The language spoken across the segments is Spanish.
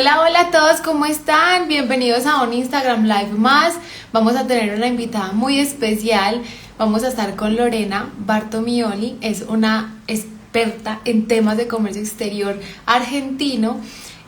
Hola, hola a todos, ¿cómo están? Bienvenidos a un Instagram Live más. Vamos a tener una invitada muy especial. Vamos a estar con Lorena Bartomioli, es una experta en temas de comercio exterior argentino.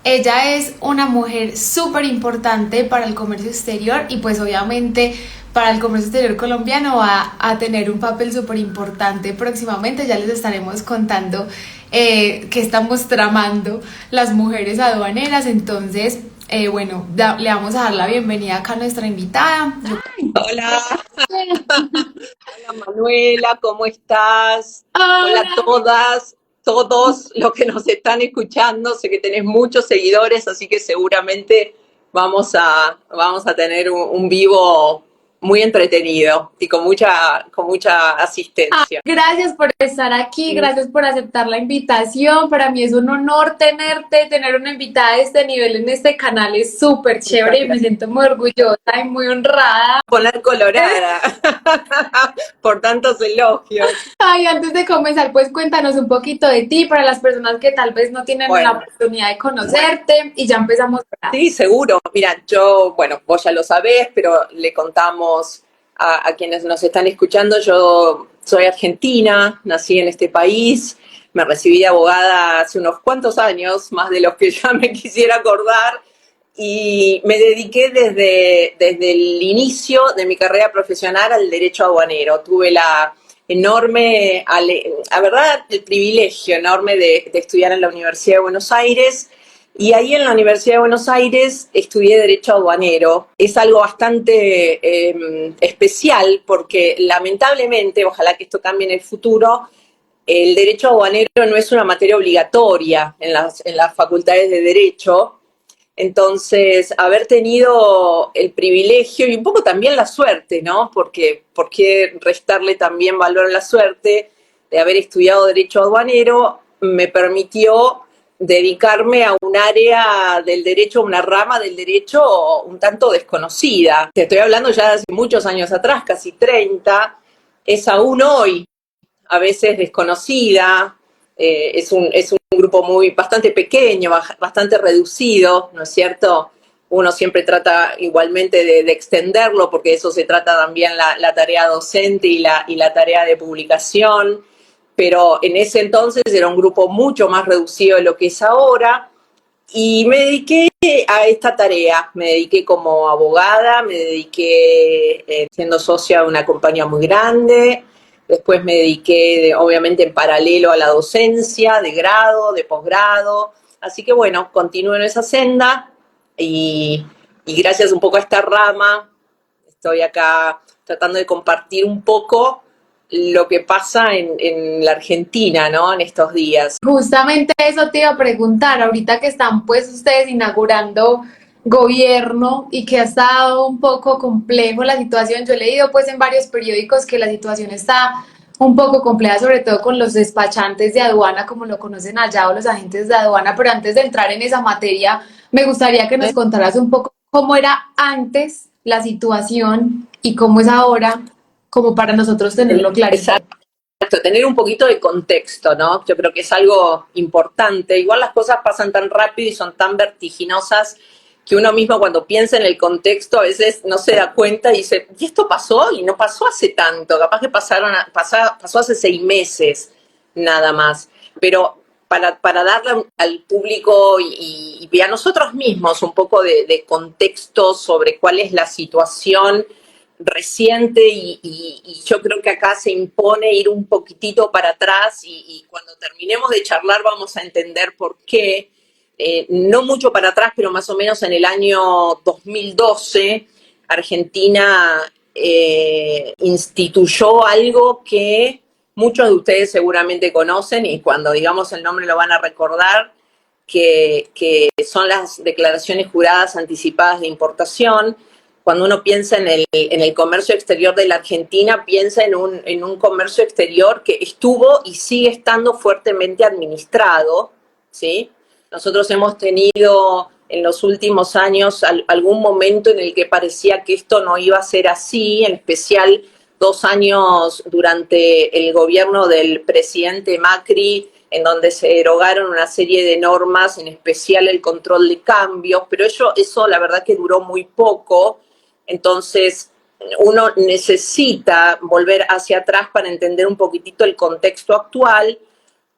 Ella es una mujer súper importante para el comercio exterior y pues obviamente para el comercio exterior colombiano va a tener un papel súper importante próximamente. Ya les estaremos contando qué estamos tramando las mujeres aduaneras. Entonces, le vamos a dar la bienvenida acá a nuestra invitada. Hola, hola Manuela, ¿cómo estás? Hola a Hola. todas, todos los que nos están escuchando. Sé que tenés muchos seguidores, así que seguramente vamos a tener un vivo muy entretenido y con mucha asistencia. Gracias por estar aquí, gracias por aceptar la invitación. Para mí es un honor tenerte, tener una invitada de este nivel en este canal es súper Muchas chévere y me gracias. siento muy orgullosa y muy honrada. Poner colorada por tantos elogios. Ay, antes de comenzar, pues cuéntanos un poquito de ti para las personas que tal vez no tienen la Bueno. oportunidad de conocerte y ya empezamos a hablar. Sí, seguro. Mira, bueno, vos ya lo sabés, pero le contamos a quienes nos están escuchando. Yo soy argentina, nací en este país, me recibí de abogada hace unos cuantos años, más de los que ya me quisiera acordar, y me dediqué desde el inicio de mi carrera profesional al derecho aduanero. Tuve la enorme, la verdad, el privilegio enorme de estudiar en la Universidad de Buenos Aires. Y ahí en la Universidad de Buenos Aires estudié Derecho Aduanero. Es algo bastante especial porque lamentablemente, ojalá que esto cambie en el futuro, el derecho aduanero no es una materia obligatoria en las facultades de Derecho. Entonces, haber tenido el privilegio y un poco también la suerte, ¿no? Porque, ¿por qué restarle también valor a la suerte de haber estudiado Derecho Aduanero? Me permitió dedicarme a un área del derecho, una rama del derecho un tanto desconocida. Te estoy hablando ya de hace muchos años atrás, casi 30. Es aún hoy a veces desconocida, es un grupo bastante pequeño, bastante reducido, ¿no es cierto? Uno siempre trata igualmente de extenderlo, porque eso se trata también la tarea docente y la tarea de publicación, pero en ese entonces era un grupo mucho más reducido de lo que es ahora, y me dediqué a esta tarea, me dediqué como abogada, me dediqué siendo socia de una compañía muy grande. Después me dediqué, obviamente, en paralelo a la docencia, de grado, de posgrado. Así que bueno, continúo en esa senda y, y gracias un poco a esta rama estoy acá tratando de compartir un poco lo que pasa en la Argentina, ¿no? En estos días. Justamente eso te iba a preguntar, ahorita que están pues ustedes inaugurando gobierno y que ha estado un poco complejo la situación. Yo he leído pues en varios periódicos que la situación está un poco compleja, sobre todo con los despachantes de aduana, como lo conocen allá, o los agentes de aduana, pero antes de entrar en esa materia, me gustaría que nos contaras un poco cómo era antes la situación y cómo es ahora, como para nosotros tenerlo clarito. Exacto, tener un poquito de contexto, ¿no? Yo creo que es algo importante. Igual las cosas pasan tan rápido y son tan vertiginosas que uno mismo cuando piensa en el contexto a veces no se da cuenta y dice, ¿y esto pasó? Y no pasó hace tanto, capaz que pasó hace 6 meses nada más. Pero para darle al público y a nosotros mismos un poco de contexto sobre cuál es la situación reciente y yo creo que acá se impone ir un poquitito para atrás y cuando terminemos de charlar vamos a entender por qué. No mucho para atrás, pero más o menos en el año 2012, Argentina instituyó algo que muchos de ustedes seguramente conocen y cuando digamos el nombre lo van a recordar, que son las declaraciones juradas anticipadas de importación. Cuando uno piensa en el comercio exterior de la Argentina, piensa en un comercio exterior que estuvo y sigue estando fuertemente administrado, ¿sí? Nosotros hemos tenido en los últimos años algún momento en el que parecía que esto no iba a ser así, en especial 2 años durante el gobierno del presidente Macri, en donde se derogaron una serie de normas, en especial el control de cambios, pero eso la verdad que duró muy poco, entonces uno necesita volver hacia atrás para entender un poquitito el contexto actual.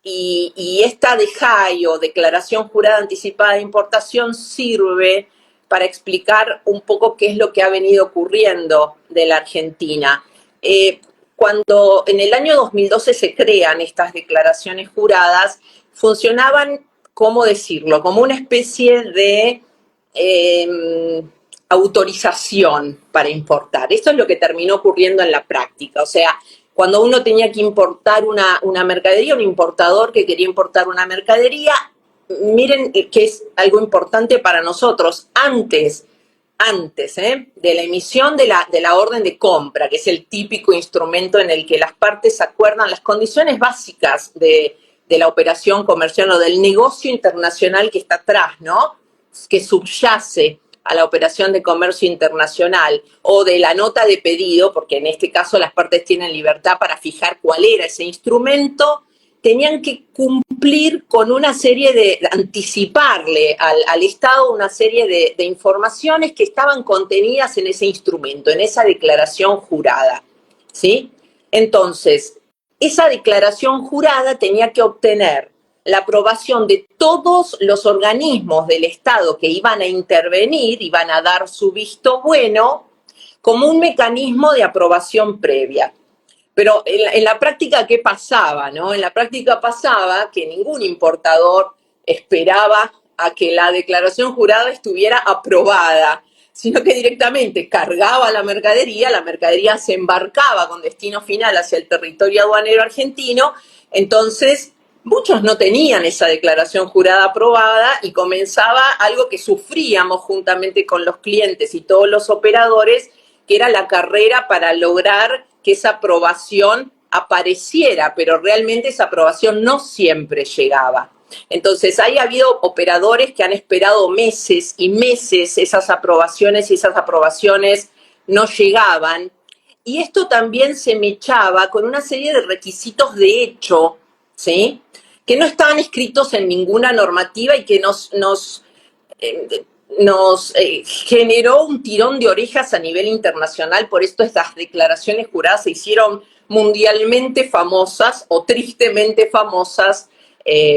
Y esta DJI o Declaración Jurada Anticipada de Importación sirve para explicar un poco qué es lo que ha venido ocurriendo de la Argentina. Cuando en el año 2012 se crean estas declaraciones juradas, funcionaban, ¿cómo decirlo?, como una especie de autorización para importar. Esto es lo que terminó ocurriendo en la práctica. O sea, cuando uno tenía que importar una mercadería, un importador que quería importar una mercadería, miren que es algo importante para nosotros, antes de la emisión de la orden de compra, que es el típico instrumento en el que las partes acuerdan las condiciones básicas de la operación comercial o del negocio internacional que está atrás, ¿no?, que subyace a la operación de comercio internacional, o de la nota de pedido, porque en este caso las partes tienen libertad para fijar cuál era ese instrumento, tenían que cumplir con una serie anticiparle al Estado una serie de informaciones que estaban contenidas en ese instrumento, en esa declaración jurada, ¿sí? Entonces, esa declaración jurada tenía que obtener la aprobación de todos los organismos del Estado que iban a intervenir, iban a dar su visto bueno, como un mecanismo de aprobación previa. Pero en la práctica, ¿qué pasaba, no? En la práctica pasaba que ningún importador esperaba a que la declaración jurada estuviera aprobada, sino que directamente cargaba la mercadería se embarcaba con destino final hacia el territorio aduanero argentino. Entonces muchos no tenían esa declaración jurada aprobada y comenzaba algo que sufríamos juntamente con los clientes y todos los operadores, que era la carrera para lograr que esa aprobación apareciera, pero realmente esa aprobación no siempre llegaba. Entonces, ha habido operadores que han esperado meses y meses esas aprobaciones y esas aprobaciones no llegaban. Y esto también se mechaba con una serie de requisitos de hecho, ¿sí?, que no estaban escritos en ninguna normativa y que nos generó un tirón de orejas a nivel internacional. Por esto estas declaraciones juradas se hicieron mundialmente famosas o tristemente famosas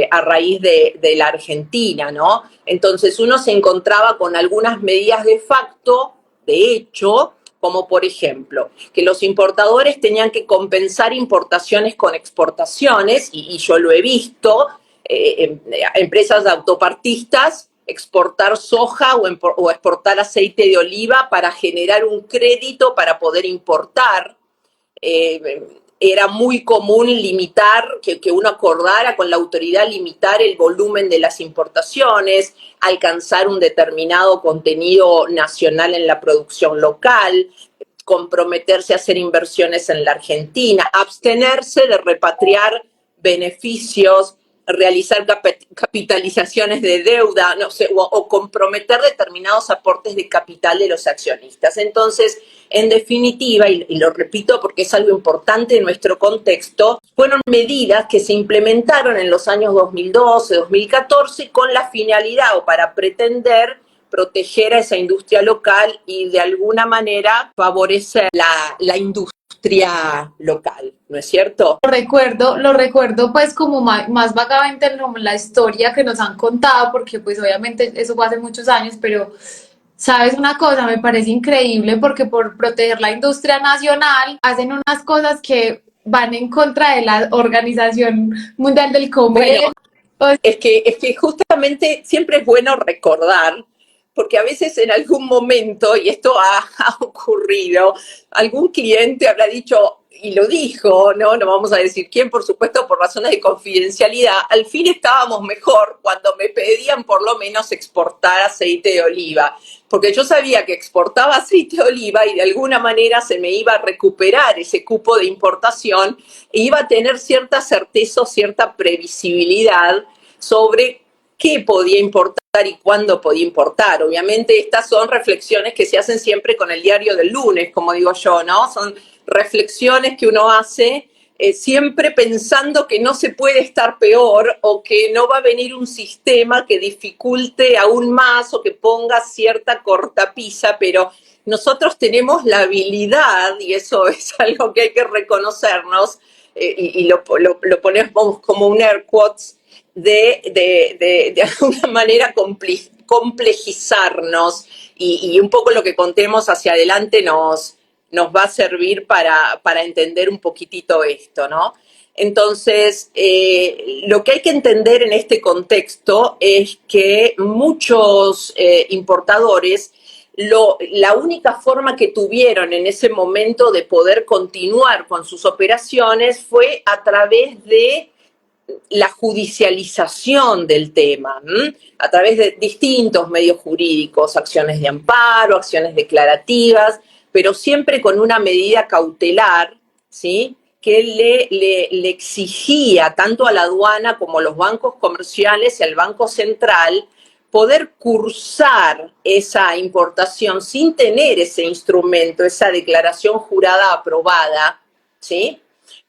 a raíz de la Argentina, ¿no? Entonces uno se encontraba con algunas medidas de facto, de hecho, como por ejemplo, que los importadores tenían que compensar importaciones con exportaciones, y yo lo he visto, empresas autopartistas exportar soja o exportar aceite de oliva para generar un crédito para poder importar. Era muy común limitar, que uno acordara con la autoridad limitar el volumen de las importaciones, alcanzar un determinado contenido nacional en la producción local, comprometerse a hacer inversiones en la Argentina, abstenerse de repatriar beneficios, realizar capitalizaciones de deuda, no sé, o comprometer determinados aportes de capital de los accionistas. Entonces, en definitiva, y lo repito porque es algo importante en nuestro contexto, fueron medidas que se implementaron en los años 2012, 2014 con la finalidad o para pretender proteger a esa industria local y de alguna manera favorecer la industria local, ¿no es cierto? Lo recuerdo pues como más vagamente la historia que nos han contado, porque pues obviamente eso fue hace muchos años, pero sabes una cosa, me parece increíble porque por proteger la industria nacional hacen unas cosas que van en contra de la Organización Mundial del Comercio. Bueno, es que justamente siempre es bueno recordar, porque a veces en algún momento, y esto ha ocurrido, algún cliente habrá dicho, y lo dijo, no vamos a decir quién, por supuesto, por razones de confidencialidad, al fin estábamos mejor cuando me pedían por lo menos exportar aceite de oliva, porque yo sabía que exportaba aceite de oliva y de alguna manera se me iba a recuperar ese cupo de importación e iba a tener cierta certeza o cierta previsibilidad sobre qué podía importar y cuándo podía importar. Obviamente estas son reflexiones que se hacen siempre con el diario del lunes, como digo yo, ¿no? Son reflexiones que uno hace siempre pensando que no se puede estar peor o que no va a venir un sistema que dificulte aún más o que ponga cierta cortapisa, pero nosotros tenemos la habilidad, y eso es algo que hay que reconocernos, y lo ponemos como un air quotes, de alguna manera complejizarnos y un poco lo que contemos hacia adelante nos va a servir para entender un poquitito esto, ¿no? Entonces, lo que hay que entender en este contexto es que muchos importadores, la única forma que tuvieron en ese momento de poder continuar con sus operaciones fue a través de la judicialización del tema, a través de distintos medios jurídicos, acciones de amparo, acciones declarativas, pero siempre con una medida cautelar, ¿sí?, que le exigía tanto a la aduana como a los bancos comerciales y al Banco Central poder cursar esa importación sin tener ese instrumento, esa declaración jurada aprobada, ¿sí?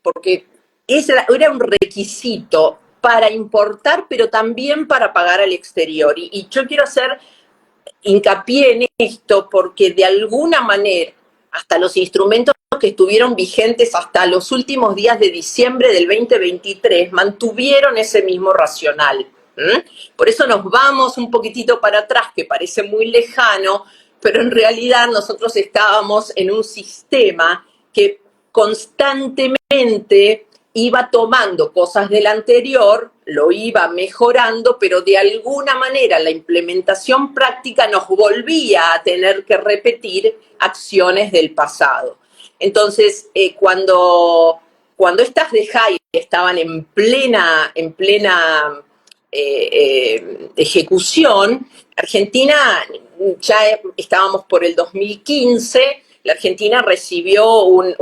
Porque era un requisito para importar, pero también para pagar al exterior. Y yo quiero hacer hincapié en esto porque de alguna manera hasta los instrumentos que estuvieron vigentes hasta los últimos días de diciembre del 2023 mantuvieron ese mismo racional. Por eso nos vamos un poquitito para atrás, que parece muy lejano, pero en realidad nosotros estábamos en un sistema que constantemente iba tomando cosas del anterior, lo iba mejorando, pero de alguna manera la implementación práctica nos volvía a tener que repetir acciones del pasado. Entonces, cuando estas de Jai estaban en plena ejecución, Argentina, ya estábamos por el 2015, la Argentina recibió un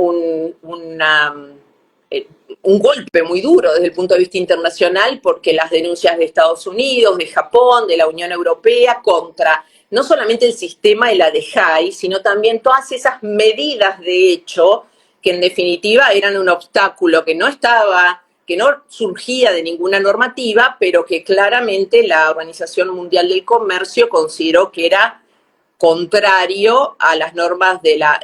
golpe muy duro desde el punto de vista internacional porque las denuncias de Estados Unidos, de Japón, de la Unión Europea contra no solamente el sistema de la DEJAI, sino también todas esas medidas de hecho que en definitiva eran un obstáculo que no surgía de ninguna normativa, pero que claramente la Organización Mundial del Comercio consideró que era contrario a las normas de la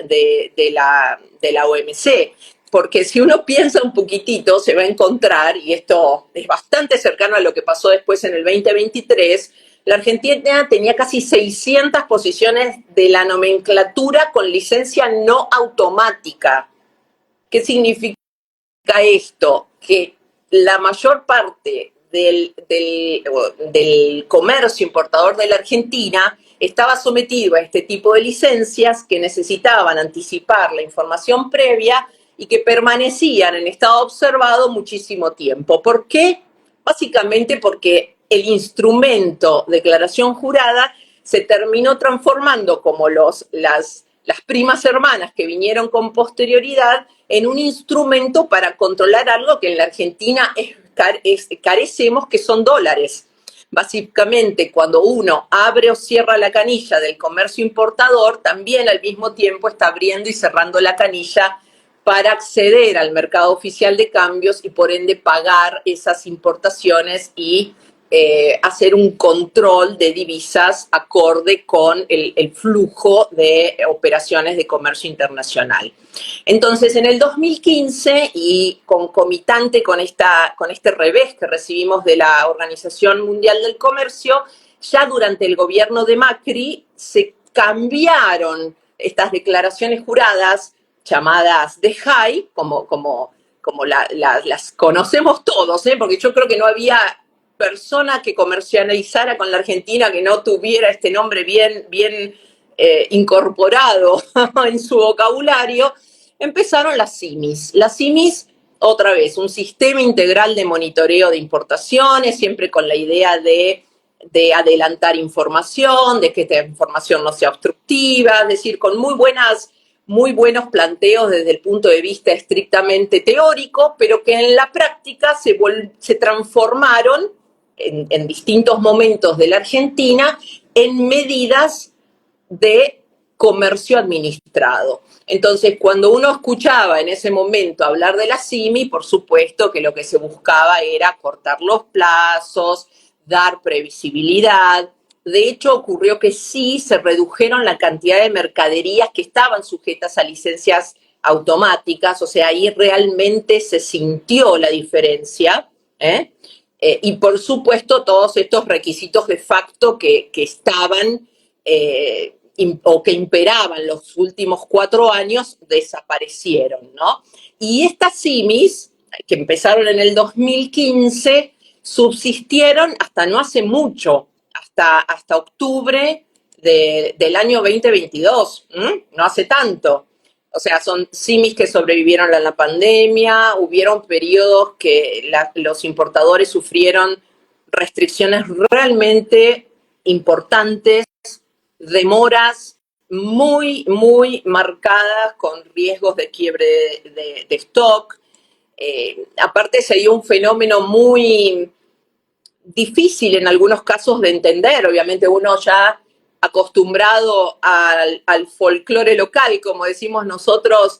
OMC. Porque si uno piensa un poquitito, se va a encontrar, y esto es bastante cercano a lo que pasó después en el 2023, la Argentina tenía casi 600 posiciones de la nomenclatura con licencia no automática. ¿Qué significa esto? Que la mayor parte del comercio importador de la Argentina estaba sometido a este tipo de licencias que necesitaban anticipar la información previa y que permanecían en estado observado muchísimo tiempo. ¿Por qué? Básicamente porque el instrumento declaración jurada se terminó transformando como las primas hermanas que vinieron con posterioridad en un instrumento para controlar algo que en la Argentina carecemos, que son dólares. Básicamente, cuando uno abre o cierra la canilla del comercio importador, también al mismo tiempo está abriendo y cerrando la canilla para acceder al mercado oficial de cambios y por ende pagar esas importaciones y hacer un control de divisas acorde con el flujo de operaciones de comercio internacional. Entonces, en el 2015, y concomitante con este revés que recibimos de la Organización Mundial del Comercio, ya durante el gobierno de Macri se cambiaron estas declaraciones juradas llamadas DEJAI, como las conocemos todos, porque yo creo que no había persona que comercializara con la Argentina que no tuviera este nombre bien incorporado en su vocabulario. Empezaron las SIMIs. Las SIMIs, otra vez, un sistema integral de monitoreo de importaciones, siempre con la idea de adelantar información, de que esta información no sea obstructiva, es decir, con muy buenos planteos desde el punto de vista estrictamente teórico, pero que en la práctica se transformaron en distintos momentos de la Argentina en medidas de comercio administrado. Entonces, cuando uno escuchaba en ese momento hablar de la CIMI, por supuesto que lo que se buscaba era cortar los plazos, dar previsibilidad. De hecho, ocurrió que sí se redujeron la cantidad de mercaderías que estaban sujetas a licencias automáticas, o sea, ahí realmente se sintió la diferencia, ¿eh? Y por supuesto todos estos requisitos de facto que estaban o que imperaban los últimos 4 años desaparecieron, ¿no? Y estas CIMIS, que empezaron en el 2015, subsistieron hasta no hace mucho, hasta octubre del año 2022, no hace tanto. O sea, son simis que sobrevivieron a la pandemia, hubieron periodos que los importadores sufrieron restricciones realmente importantes, demoras muy, muy marcadas con riesgos de quiebre de stock. Aparte se dio un fenómeno muy difícil en algunos casos de entender. Obviamente uno ya acostumbrado al folclore local, como decimos nosotros,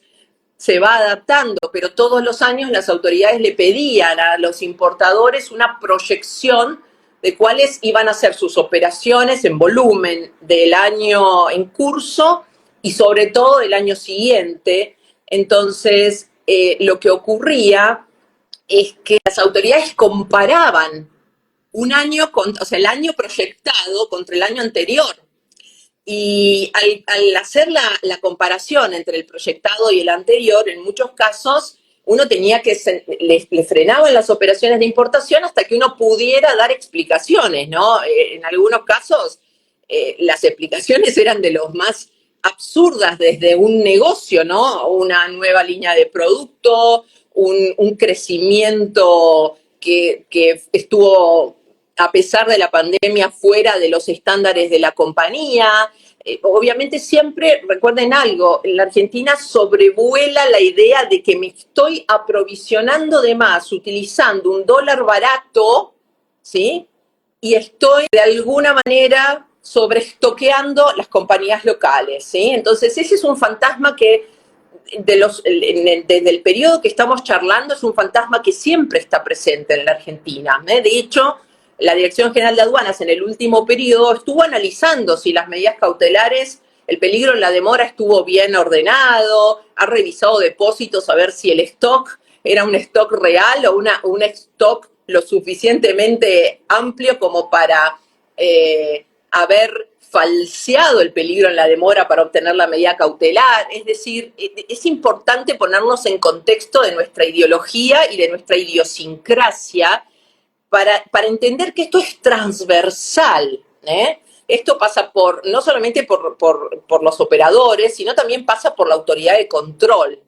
se va adaptando, pero todos los años las autoridades le pedían a los importadores una proyección de cuáles iban a ser sus operaciones en volumen del año en curso y sobre todo del año siguiente. Entonces, lo que ocurría es que las autoridades comparaban un año, o sea, el año proyectado contra el año anterior. Y al hacer la comparación entre el proyectado y el anterior, en muchos casos uno tenía que, le frenaban las operaciones de importación hasta que uno pudiera dar explicaciones, ¿no? En algunos casos las explicaciones eran de los más absurdas, desde un negocio, ¿no? Una nueva línea de producto, un crecimiento que estuvo, a pesar de la pandemia, fuera de los estándares de la compañía. Obviamente siempre, recuerden algo, en la Argentina sobrevuela la idea de que me estoy aprovisionando de más utilizando un dólar barato, ¿sí? Y estoy de alguna manera sobreestoqueando las compañías locales, ¿sí? Entonces ese es un fantasma que desde el periodo que estamos charlando es un fantasma que siempre está presente en la Argentina, ¿eh? De hecho, la Dirección General de Aduanas en el último periodo estuvo analizando si las medidas cautelares, el peligro en la demora estuvo bien ordenado, ha revisado depósitos a ver si el stock era un stock real o un stock lo suficientemente amplio como para haber falseado el peligro en la demora para obtener la medida cautelar. Es decir, es importante ponernos en contexto de nuestra ideología y de nuestra idiosincrasia para entender que esto es transversal, ¿eh? Esto pasa no solamente por los operadores, sino también pasa por la autoridad de control.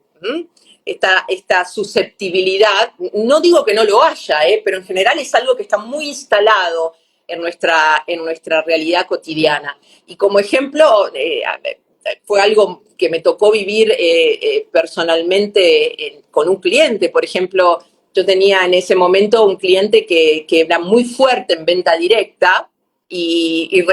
Esta susceptibilidad, no digo que no lo haya, pero en general es algo que está muy instalado en nuestra realidad cotidiana. Y como ejemplo, fue algo que me tocó vivir personalmente con un cliente. Por ejemplo, yo tenía en ese momento un cliente que era muy fuerte en venta directa y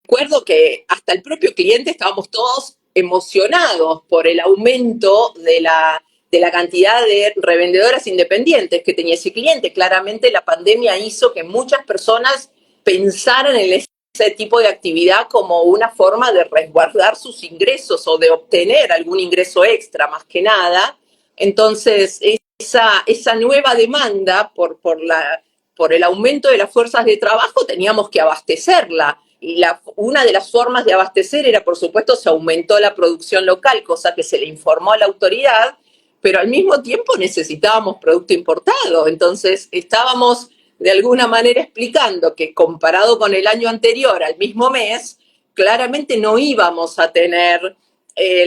recuerdo que hasta el propio cliente estábamos todos emocionados por el aumento de la cantidad de revendedoras independientes que tenía ese cliente. Claramente la pandemia hizo que muchas personas pensaran en ese tipo de actividad como una forma de resguardar sus ingresos o de obtener algún ingreso extra, más que nada. Entonces, esa nueva demanda por el aumento de las fuerzas de trabajo teníamos que abastecerla. Y una de las formas de abastecer era, por supuesto, se aumentó la producción local, cosa que se le informó a la autoridad, pero al mismo tiempo necesitábamos producto importado. Entonces, estábamos de alguna manera explicando que comparado con el año anterior, al mismo mes, claramente no íbamos a tener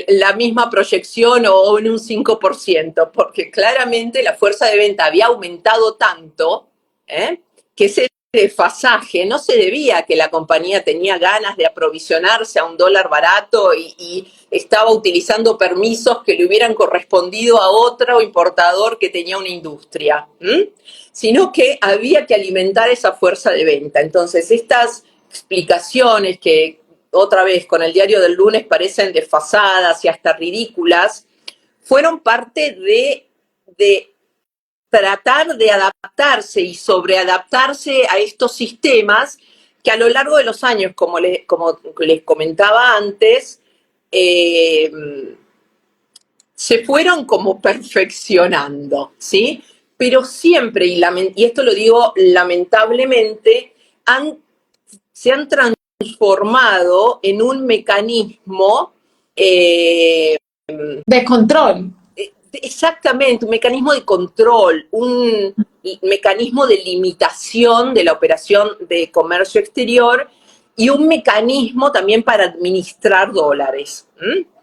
la misma proyección o en un 5%, porque claramente la fuerza de venta había aumentado tanto que ese desfasaje no se debía a que la compañía tenía ganas de aprovisionarse a un dólar barato y estaba utilizando permisos que le hubieran correspondido a otro importador que tenía una industria, sino que había que alimentar esa fuerza de venta. Entonces, estas explicaciones que otra vez con el diario del lunes parecen desfasadas y hasta ridículas, fueron parte de tratar de adaptarse y sobreadaptarse a estos sistemas que a lo largo de los años, como les comentaba antes, eh, se fueron como perfeccionando, ¿sí? Pero siempre, y esto lo digo lamentablemente, se han transformado en un mecanismo de control. exactamente, un mecanismo de control, un mecanismo de limitación de la operación de comercio exterior y un mecanismo también para administrar dólares,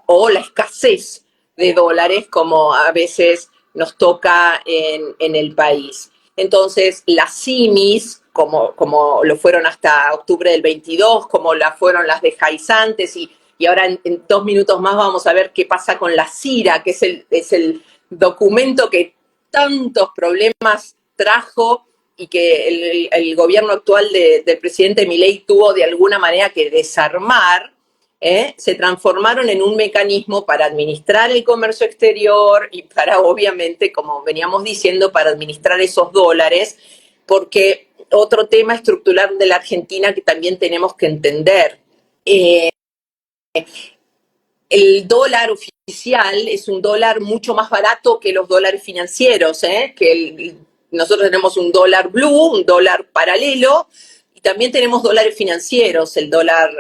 o la escasez de dólares, como a veces nos toca en el país. Entonces, las CIMIS, como lo fueron hasta octubre del 22, como fueron las de Jaisantes, y ahora en 2 minutos más vamos a ver qué pasa con la CIRA, que es el documento que tantos problemas trajo y que el gobierno actual del presidente Milei tuvo de alguna manera que desarmar. Se transformaron en un mecanismo para administrar el comercio exterior y para, obviamente, como veníamos diciendo, para administrar esos dólares, porque otro tema estructural de la Argentina que también tenemos que entender, el dólar oficial es un dólar mucho más barato que los dólares financieros, nosotros tenemos un dólar blue, un dólar paralelo, y también tenemos dólares financieros, el dólar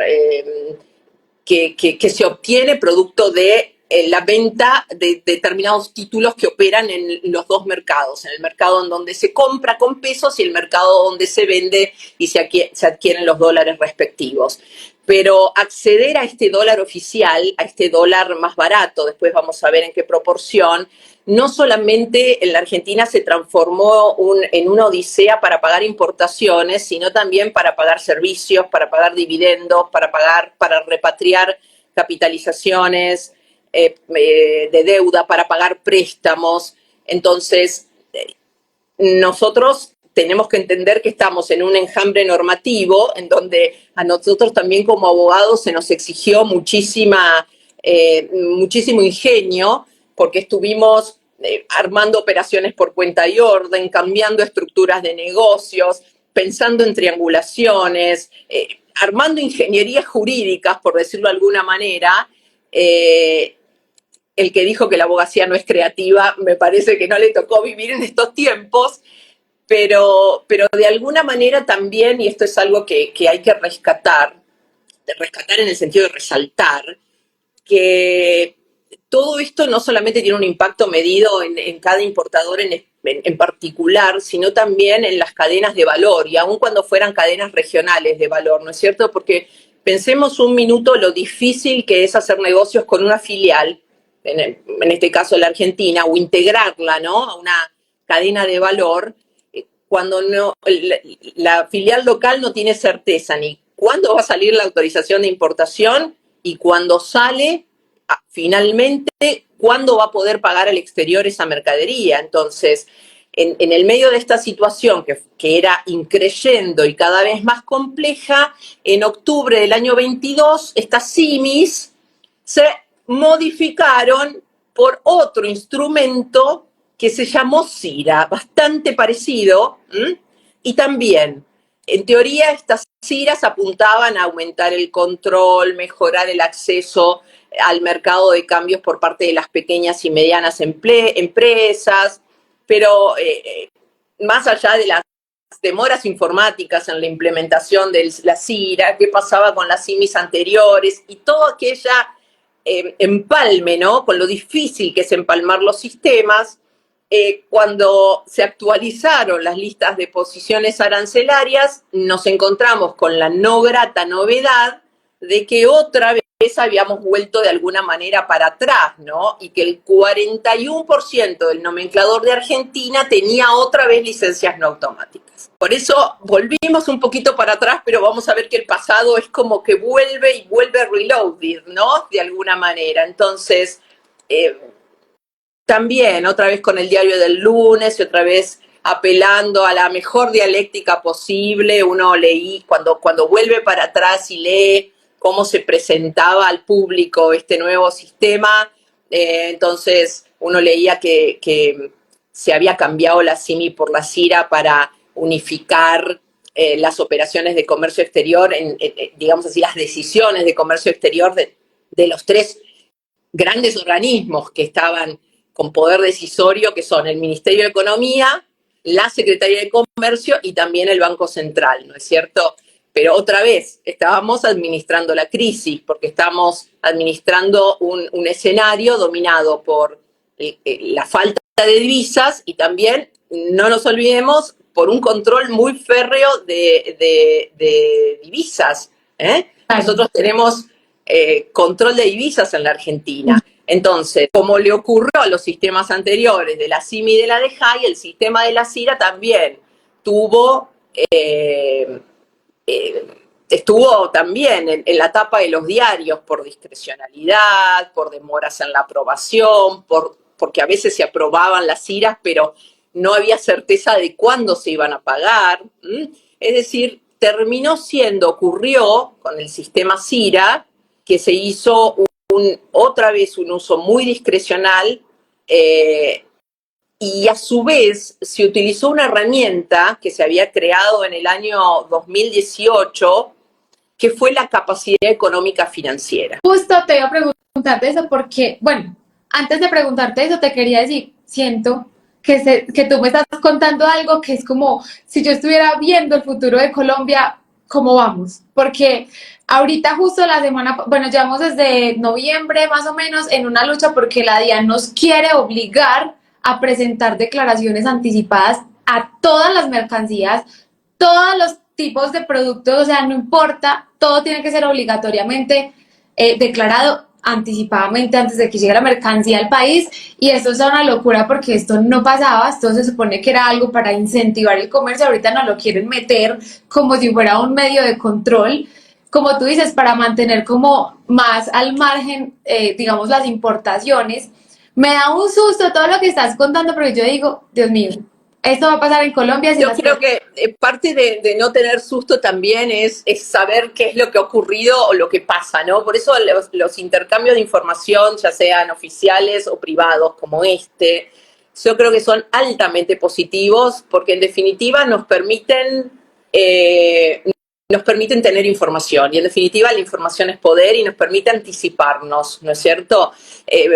que se obtiene producto de la venta de determinados títulos que operan en los dos mercados, en el mercado en donde se compra con pesos y el mercado donde se vende y se adquieren los dólares respectivos. Pero acceder a este dólar oficial, a este dólar más barato, después vamos a ver en qué proporción, no solamente en la Argentina se transformó en una odisea para pagar importaciones, sino también para pagar servicios, para pagar dividendos, para repatriar capitalizaciones de deuda, para pagar préstamos. Entonces, nosotros tenemos que entender que estamos en un enjambre normativo en donde a nosotros también como abogados se nos exigió muchísimo ingenio, porque estuvimos armando operaciones por cuenta y orden, cambiando estructuras de negocios, pensando en triangulaciones, armando ingenierías jurídicas, por decirlo de alguna manera. El que dijo que la abogacía no es creativa, me parece que no le tocó vivir en estos tiempos, pero de alguna manera también, y esto es algo que hay que rescatar en el sentido de resaltar, que todo esto no solamente tiene un impacto medido en cada importador en particular, sino también en las cadenas de valor, y aun cuando fueran cadenas regionales de valor, ¿no es cierto? Porque pensemos un minuto lo difícil que es hacer negocios con una filial, en este caso la Argentina, o integrarla, ¿no?, a una cadena de valor, cuando la filial local no tiene certeza ni cuándo va a salir la autorización de importación y cuando sale, finalmente, cuándo va a poder pagar al exterior esa mercadería. Entonces, en el medio de esta situación que era increyendo y cada vez más compleja, en octubre del año 22, estas CIMIS se modificaron por otro instrumento que se llamó CIRA, bastante parecido, y también, en teoría, estas CIRAs apuntaban a aumentar el control, mejorar el acceso al mercado de cambios por parte de las pequeñas y medianas empresas, pero más allá de las demoras informáticas en la implementación de la CIRA, qué pasaba con las CIMIS anteriores y toda aquella empalme, ¿no?, con lo difícil que es empalmar los sistemas. Cuando se actualizaron las listas de posiciones arancelarias, nos encontramos con la no grata novedad de que otra vez habíamos vuelto de alguna manera para atrás, ¿no? Y que el 41% del nomenclador de Argentina tenía otra vez licencias no automáticas. Por eso volvimos un poquito para atrás, pero vamos a ver que el pasado es como que vuelve y vuelve reloaded, ¿no?, de alguna manera. Entonces, también otra vez con el diario del lunes y otra vez apelando a la mejor dialéctica posible, uno leí, cuando vuelve para atrás y lee cómo se presentaba al público este nuevo sistema. Entonces uno leía que se había cambiado la CIMI por la CIRA para unificar las operaciones de comercio exterior, digamos así, las decisiones de comercio exterior de los tres grandes organismos que estaban con poder decisorio, que son el Ministerio de Economía, la Secretaría de Comercio y también el Banco Central, ¿no es cierto? Pero otra vez, estábamos administrando la crisis, porque estamos administrando un escenario dominado por la falta de divisas y también, no nos olvidemos, por un control muy férreo de divisas. Nosotros tenemos control de divisas en la Argentina. Entonces, como le ocurrió a los sistemas anteriores de la CIMI y de la DEJAI, el sistema de la CIRA también estuvo también en la tapa de los diarios por discrecionalidad, por demoras en la aprobación, porque a veces se aprobaban las CIRAs, pero no había certeza de cuándo se iban a pagar. Es decir, ocurrió con el sistema CIRA, que se hizo otra vez un uso muy discrecional y a su vez se utilizó una herramienta que se había creado en el año 2018, que fue la capacidad económica financiera. Justo te iba a preguntar de eso porque, bueno, antes de preguntarte eso te quería decir, siento que tú me estás contando algo que es como si yo estuviera viendo el futuro de Colombia, ¿cómo vamos? Porque ahorita justo la semana, bueno, llevamos desde noviembre más o menos en una lucha porque la DIAN nos quiere obligar a presentar declaraciones anticipadas a todas las mercancías, todos los tipos de productos, o sea, no importa, todo tiene que ser obligatoriamente declarado anticipadamente antes de que llegue la mercancía al país, y esto es una locura porque esto no pasaba. Esto se supone que era algo para incentivar el comercio, ahorita nos lo quieren meter como si fuera un medio de control, como tú dices, para mantener como más al margen, digamos, las importaciones. Me da un susto todo lo que estás contando, porque yo digo, Dios mío, esto va a pasar en Colombia. Yo creo que parte de no tener susto también es saber qué es lo que ha ocurrido o lo que pasa, ¿no? Por eso los intercambios de información, ya sean oficiales o privados como yo creo que son altamente positivos porque en definitiva nos permiten tener información, y en definitiva la información es poder y nos permite anticiparnos, ¿no es cierto?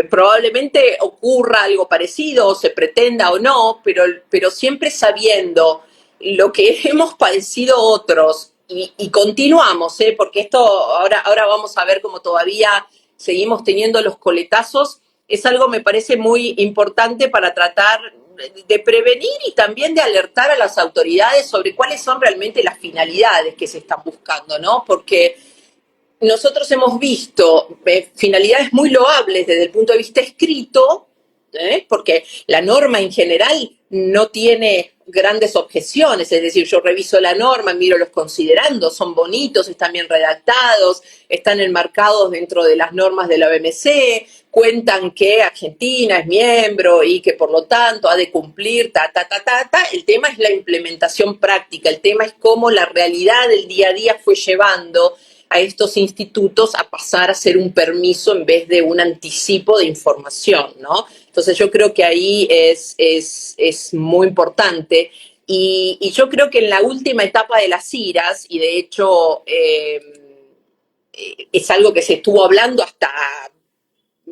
Probablemente ocurra algo parecido, o se pretenda o no, pero siempre sabiendo lo que hemos padecido otros y continuamos, porque esto ahora vamos a ver cómo todavía seguimos teniendo los coletazos. Es algo, me parece, muy importante para tratar de prevenir y también de alertar a las autoridades sobre cuáles son realmente las finalidades que se están buscando, ¿no? Porque nosotros hemos visto finalidades muy loables desde el punto de vista escrito, porque la norma en general no tiene grandes objeciones, es decir, yo reviso la norma, miro los considerandos, son bonitos, están bien redactados, están enmarcados dentro de las normas de la OMC, cuentan que Argentina es miembro y que por lo tanto ha de cumplir, El tema es la implementación práctica, el tema es cómo la realidad del día a día fue llevando a estos institutos a pasar a ser un permiso en vez de un anticipo de información, ¿no? Entonces yo creo que ahí es muy importante, y yo creo que en la última etapa de las CIRAs, y de hecho es algo que se estuvo hablando hasta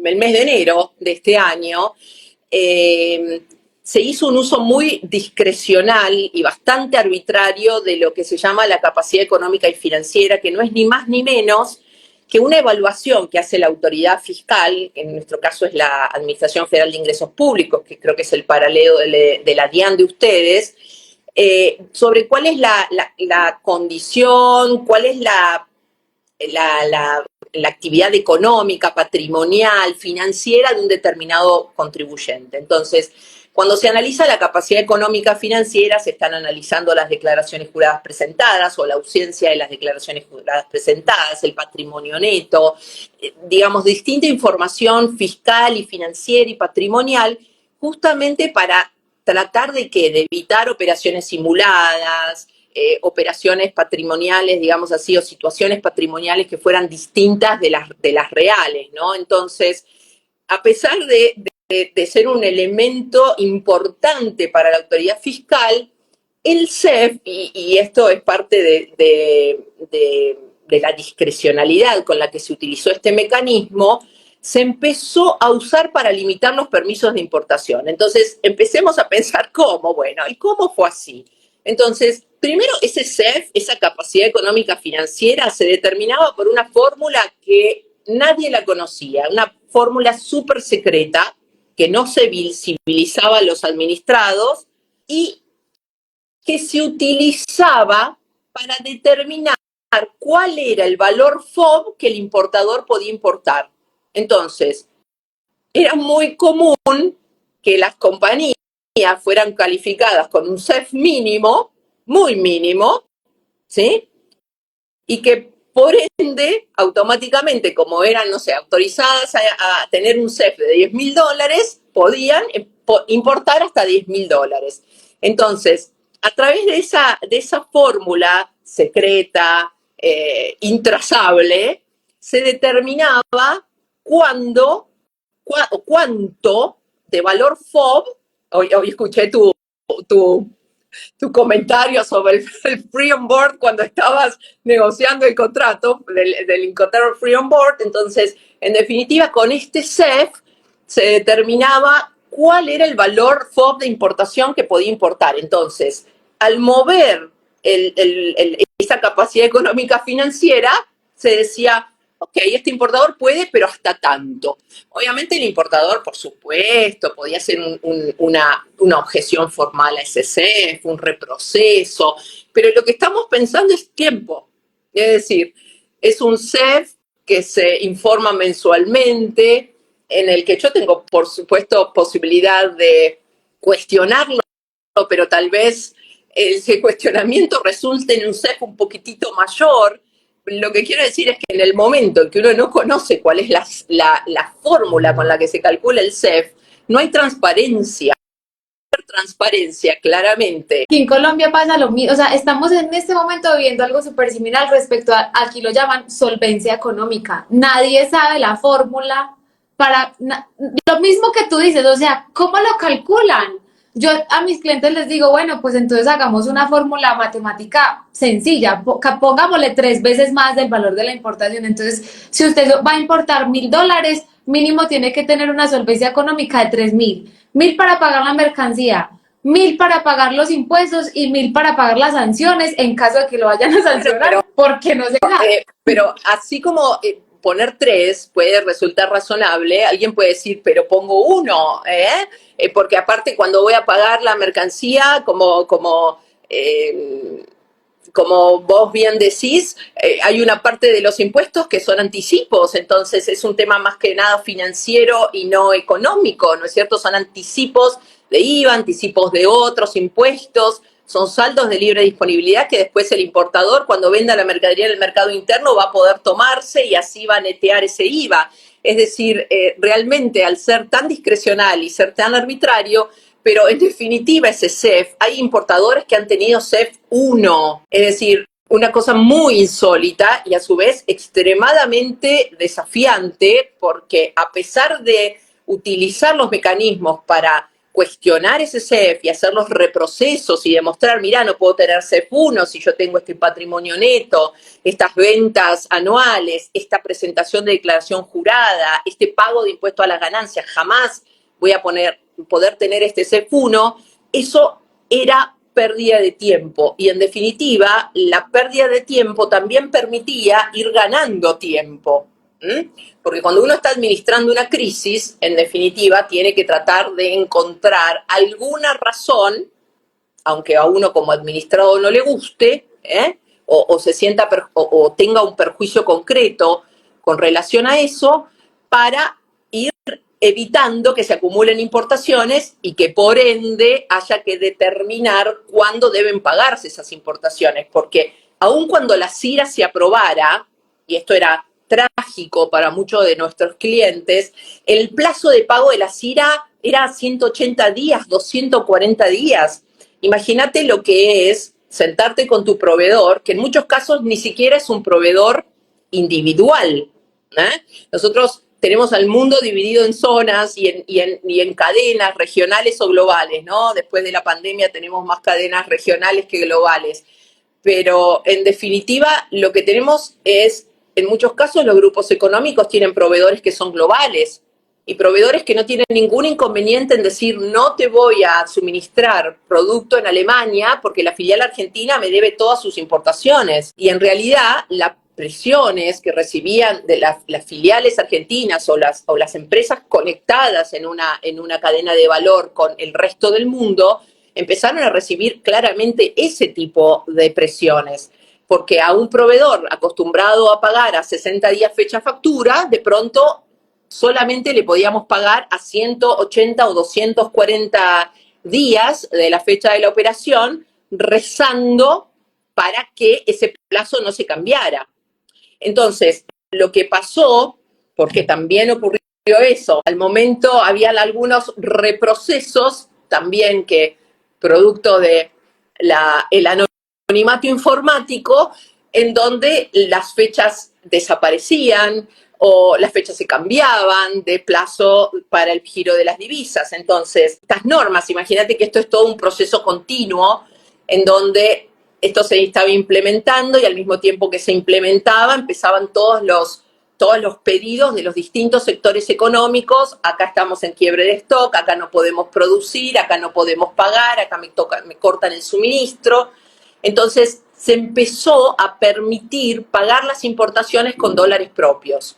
el mes de enero de este año, se hizo un uso muy discrecional y bastante arbitrario de lo que se llama la capacidad económica y financiera, que no es ni más ni menos que una evaluación que hace la autoridad fiscal, que en nuestro caso es la Administración Federal de Ingresos Públicos, que creo que es el paralelo de la DIAN de ustedes, sobre cuál es la condición, cuál es la actividad económica, patrimonial, financiera de un determinado contribuyente. Entonces, cuando se analiza la capacidad económica financiera, se están analizando las declaraciones juradas presentadas o la ausencia de las declaraciones juradas presentadas, el patrimonio neto, digamos, distinta información fiscal y financiera y patrimonial, justamente para tratar de evitar operaciones simuladas, operaciones patrimoniales, digamos así, o situaciones patrimoniales que fueran distintas de las reales, ¿no? Entonces, a pesar de ser un elemento importante para la autoridad fiscal, el CEF, y esto es parte de la discrecionalidad con la que se utilizó este mecanismo, se empezó a usar para limitar los permisos de importación. Entonces, empecemos a pensar cómo, bueno, ¿y cómo fue así? Entonces, primero, ese CEF, esa capacidad económica financiera, se determinaba por una fórmula que nadie la conocía, una fórmula súper secreta que no se visibilizaba a los administrados y que se utilizaba para determinar cuál era el valor FOB que el importador podía importar. Entonces, era muy común que las compañías fueran calificadas con un CEF mínimo, muy mínimo, ¿sí? Y que por ende, automáticamente, como eran, no sé, autorizadas a tener un CEF de $10.000, podían importar hasta $10.000. Entonces, a través de esa fórmula secreta, intrazable, se determinaba cuánto de valor FOB, hoy escuché tu comentario sobre el free on board cuando estabas negociando el contrato del Incoterm free on board. Entonces, en definitiva, con este CEF se determinaba cuál era el valor FOB de importación que podía importar. Entonces, al mover esa capacidad económica financiera, se decía, ok, este importador puede, pero hasta tanto. Obviamente el importador, por supuesto, podía hacer una objeción formal a ese CEF, un reproceso, pero lo que estamos pensando es tiempo. Es decir, es un CEF que se informa mensualmente, en el que yo tengo, por supuesto, posibilidad de cuestionarlo, pero tal vez ese cuestionamiento resulte en un CEF un poquitito mayor. Lo que quiero decir es que en el momento en que uno no conoce cuál es la fórmula con la que se calcula el CEF, no hay transparencia. Transparencia, claramente. Aquí en Colombia pasa lo mismo, o sea, estamos en este momento viviendo algo súper similar respecto a, aquí lo llaman solvencia económica. Nadie sabe la fórmula para, lo mismo que tú dices, o sea, ¿cómo lo calculan? Yo a mis clientes les digo, bueno, pues entonces hagamos una fórmula matemática sencilla, pongámosle 3 veces más del valor de la importación. Entonces, si usted va a importar $1.000, mínimo tiene que tener una solvencia económica de 3.000. 1.000 para pagar la mercancía, 1.000 para pagar los impuestos y 1.000 para pagar las sanciones en caso de que lo vayan a sancionar, porque no se da. Pero así como poner 3 puede resultar razonable, alguien puede decir, pero pongo 1, porque aparte cuando voy a pagar la mercancía, como vos bien decís, hay una parte de los impuestos que son anticipos, entonces es un tema más que nada financiero y no económico, ¿no es cierto? Son anticipos de IVA, anticipos de otros impuestos, son saldos de libre disponibilidad que después el importador, cuando venda la mercadería en el mercado interno, va a poder tomarse y así va a netear ese IVA. Es decir, realmente al ser tan discrecional y ser tan arbitrario, pero en definitiva ese CEF, hay importadores que han tenido CEF 1, es decir, una cosa muy insólita y a su vez extremadamente desafiante, porque a pesar de utilizar los mecanismos para cuestionar ese CEF y hacer los reprocesos y demostrar, mira, no puedo tener CEF 1 si yo tengo este patrimonio neto, estas ventas anuales, esta presentación de declaración jurada, este pago de impuesto a las ganancias, jamás voy a poder tener este CEF 1, eso era pérdida de tiempo. Y en definitiva, la pérdida de tiempo también permitía ir ganando tiempo. Porque cuando uno está administrando una crisis, en definitiva, tiene que tratar de encontrar alguna razón, aunque a uno como administrador no le guste, o se sienta o tenga un perjuicio concreto con relación a eso, para ir evitando que se acumulen importaciones y que por ende haya que determinar cuándo deben pagarse esas importaciones, porque aun cuando la CIRA se aprobara, y esto era trágico para muchos de nuestros clientes, el plazo de pago de la CIRA era 180 días, 240 días. Imagínate lo que es sentarte con tu proveedor, que en muchos casos ni siquiera es un proveedor individual. Nosotros tenemos al mundo dividido en zonas y en cadenas regionales o globales, ¿no? Después de la pandemia tenemos más cadenas regionales que globales. Pero en definitiva lo que tenemos es, en muchos casos los grupos económicos tienen proveedores que son globales y proveedores que no tienen ningún inconveniente en decir no te voy a suministrar producto en Alemania porque la filial argentina me debe todas sus importaciones. Y en realidad las presiones que recibían de las filiales argentinas o las empresas conectadas en una cadena de valor con el resto del mundo empezaron a recibir claramente ese tipo de presiones, porque a un proveedor acostumbrado a pagar a 60 días fecha factura, de pronto solamente le podíamos pagar a 180 o 240 días de la fecha de la operación, rezando para que ese plazo no se cambiara. Entonces, lo que pasó, porque también ocurrió eso, al momento habían algunos reprocesos también que producto de el anonimato informático, en donde las fechas desaparecían o las fechas se cambiaban de plazo para el giro de las divisas. Entonces, estas normas, imagínate que esto es todo un proceso continuo en donde esto se estaba implementando y al mismo tiempo que se implementaba empezaban todos los pedidos de los distintos sectores económicos. Acá estamos en quiebre de stock, acá no podemos producir, acá no podemos pagar, acá me cortan el suministro. Entonces se empezó a permitir pagar las importaciones con dólares propios.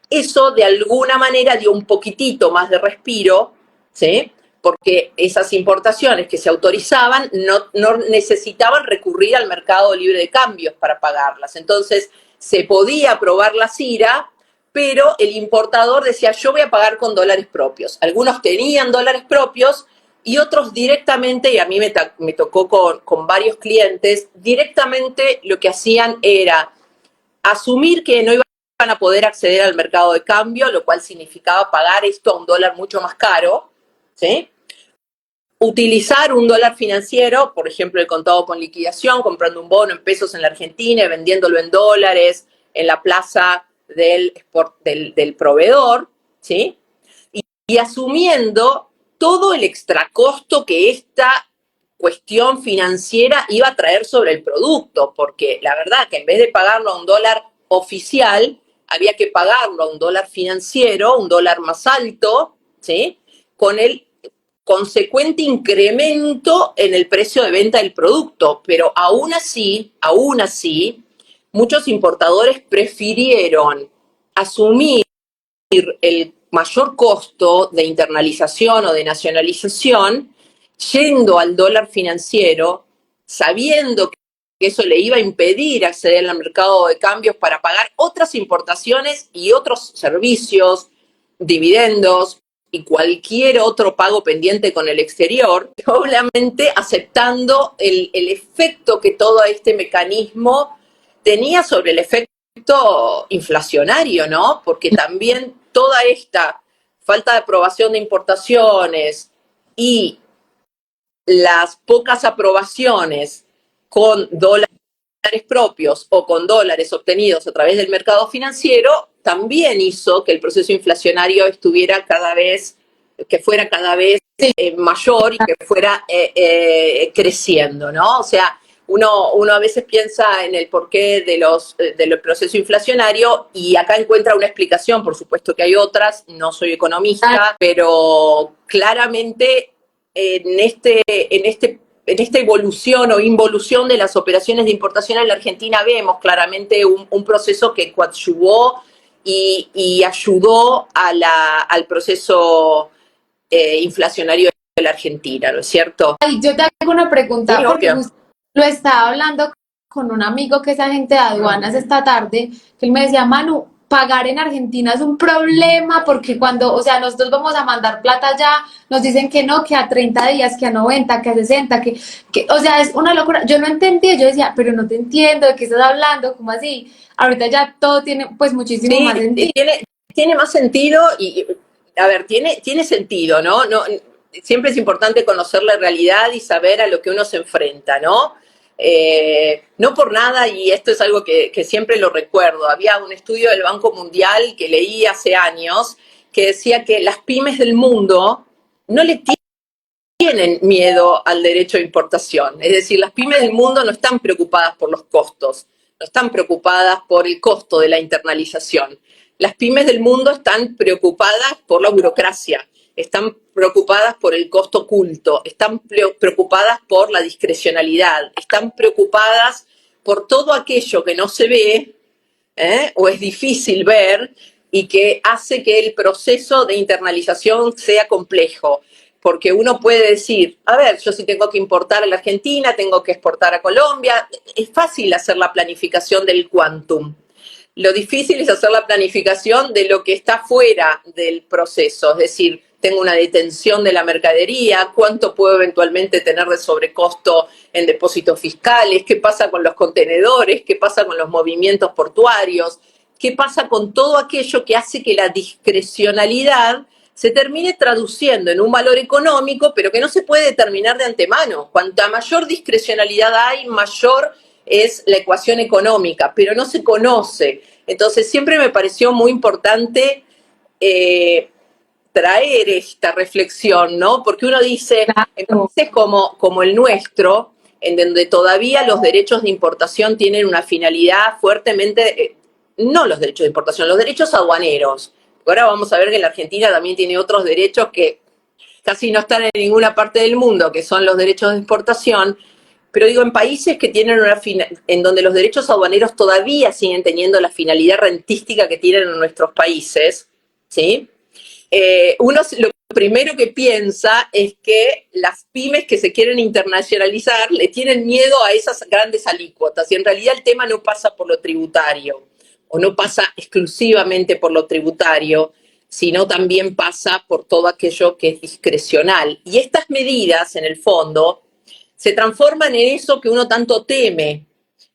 Eso de alguna manera dio un poquitito más de respiro, ¿sí? Porque esas importaciones que se autorizaban no necesitaban recurrir al mercado libre de cambios para pagarlas. Entonces, se podía aprobar la CIRA, pero el importador decía, yo voy a pagar con dólares propios. Algunos tenían dólares propios y otros directamente, y a mí me tocó con varios clientes, directamente lo que hacían era asumir que no iban a poder acceder al mercado de cambio, lo cual significaba pagar esto a un dólar mucho más caro, ¿sí? Utilizar un dólar financiero, por ejemplo, el contado con liquidación, comprando un bono en pesos en la Argentina y vendiéndolo en dólares en la plaza del proveedor, ¿sí? Y asumiendo todo el extracosto que esta cuestión financiera iba a traer sobre el producto, porque la verdad que en vez de pagarlo a un dólar oficial, había que pagarlo a un dólar financiero, un dólar más alto, ¿sí? Con el consecuente incremento en el precio de venta del producto, pero aún así, muchos importadores prefirieron asumir el mayor costo de internalización o de nacionalización yendo al dólar financiero, sabiendo que eso le iba a impedir acceder al mercado de cambios para pagar otras importaciones y otros servicios, dividendos y cualquier otro pago pendiente con el exterior, obviamente aceptando el efecto que todo este mecanismo tenía sobre el efecto inflacionario, ¿no? Porque también toda esta falta de aprobación de importaciones y las pocas aprobaciones con dólares propios o con dólares obtenidos a través del mercado financiero también hizo que el proceso inflacionario fuera cada vez mayor y que fuera creciendo, ¿no? O sea, uno a veces piensa en el porqué del proceso inflacionario y acá encuentra una explicación, por supuesto que hay otras, no soy economista, pero claramente en esta evolución o involución de las operaciones de importación en la Argentina vemos claramente un proceso que coadyuvó y ayudó al proceso inflacionario de la Argentina, ¿no es cierto? Ay, yo te hago una pregunta, Sí, porque obvio. lo estaba hablando con un amigo que es agente de aduanas esta tarde, que él me decía, Manu, pagar en Argentina es un problema porque cuando, o sea, nosotros vamos a mandar plata allá, nos dicen que no, que a 30 días, que a 90, que a 60, o sea, es una locura. Yo no entendía, yo decía, pero no te entiendo, ¿de qué estás hablando? ¿Cómo así? Ahorita ya todo tiene pues muchísimo más sentido. Tiene más sentido y, a ver, tiene sentido, ¿no? Siempre es importante conocer la realidad y saber a lo que uno se enfrenta, ¿no? No por nada, y esto es algo que siempre lo recuerdo, había un estudio del Banco Mundial que leí hace años que decía que las pymes del mundo no le tienen miedo al derecho de importación. Es decir, las pymes del mundo no están preocupadas por los costos, no están preocupadas por el costo de la internalización. Las pymes del mundo están preocupadas por la burocracia, están preocupadas por el costo oculto, están preocupadas por la discrecionalidad, están preocupadas por todo aquello que no se ve, o es difícil ver y que hace que el proceso de internalización sea complejo. Porque uno puede decir, a ver, yo sí tengo que importar a la Argentina, tengo que exportar a Colombia. Es fácil hacer la planificación del quantum. Lo difícil es hacer la planificación de lo que está fuera del proceso, es decir, tengo una detención de la mercadería, cuánto puedo eventualmente tener de sobrecosto en depósitos fiscales, qué pasa con los contenedores, qué pasa con los movimientos portuarios, qué pasa con todo aquello que hace que la discrecionalidad se termine traduciendo en un valor económico, pero que no se puede determinar de antemano. Cuanta mayor discrecionalidad hay, mayor es la ecuación económica, pero no se conoce. Entonces siempre me pareció muy importante traer esta reflexión, ¿no? Porque uno dice, en países como el nuestro, en donde todavía los derechos de importación tienen una finalidad fuertemente, no los derechos de importación, los derechos aduaneros. Ahora vamos a ver que la Argentina también tiene otros derechos que casi no están en ninguna parte del mundo, que son los derechos de exportación. Pero digo, en países que tienen en donde los derechos aduaneros todavía siguen teniendo la finalidad rentística que tienen en nuestros países, ¿sí? Uno lo primero que piensa es que las pymes que se quieren internacionalizar le tienen miedo a esas grandes alícuotas, y en realidad el tema no pasa por lo tributario, o no pasa exclusivamente por lo tributario, sino también pasa por todo aquello que es discrecional. Y estas medidas, en el fondo, se transforman en eso que uno tanto teme.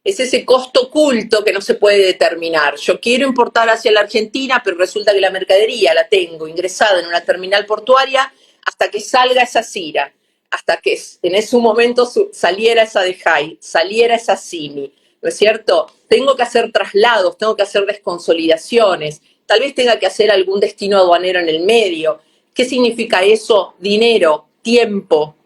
Es ese costo oculto que no se puede determinar. Yo quiero importar hacia la Argentina, pero resulta que la mercadería la tengo ingresada en una terminal portuaria hasta que salga esa CIRA, hasta que en ese momento saliera esa DEJAI, saliera esa CIMI, ¿no es cierto? Tengo que hacer traslados, tengo que hacer desconsolidaciones, tal vez tenga que hacer algún destino aduanero en el medio. ¿Qué significa eso? Dinero, tiempo.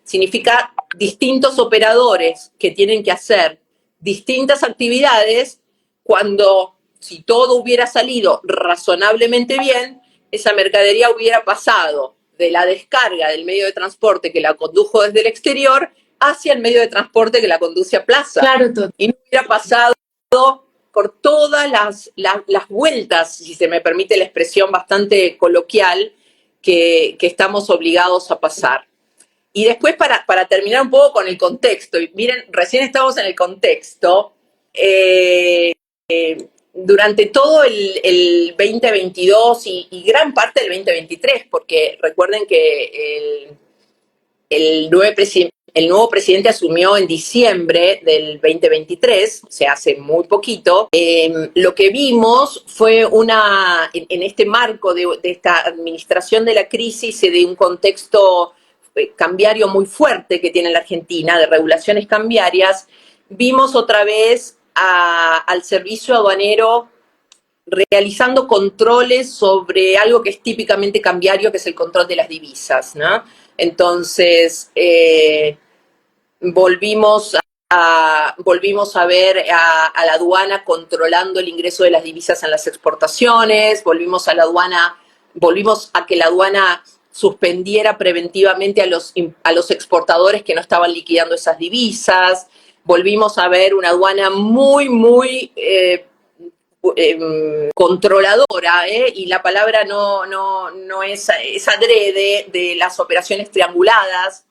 Significa distintos operadores que tienen que hacer distintas actividades cuando, si todo hubiera salido razonablemente bien, esa mercadería hubiera pasado de la descarga del medio de transporte que la condujo desde el exterior hacia el medio de transporte que la conduce a plaza. Claro, todo. Y no hubiera pasado por todas las vueltas, si se me permite la expresión bastante coloquial, que estamos obligados a pasar. Y después, para terminar un poco con el contexto, y miren, recién estamos en el contexto, durante todo el 2022 y gran parte del 2023, porque recuerden que el nuevo presidente asumió en diciembre del 2023, o sea, hace muy poquito. Lo que vimos fue en este marco de esta administración de la crisis y de un contexto cambiario muy fuerte que tiene la Argentina, de regulaciones cambiarias, vimos otra vez al servicio aduanero realizando controles sobre algo que es típicamente cambiario, que es el control de las divisas, ¿no? Entonces, volvimos a ver a la aduana controlando el ingreso de las divisas en las exportaciones, volvimos a que la aduana suspendiera preventivamente a los exportadores que no estaban liquidando esas divisas, volvimos a ver una aduana muy controladora, y la palabra no es adrede, de las operaciones trianguladas,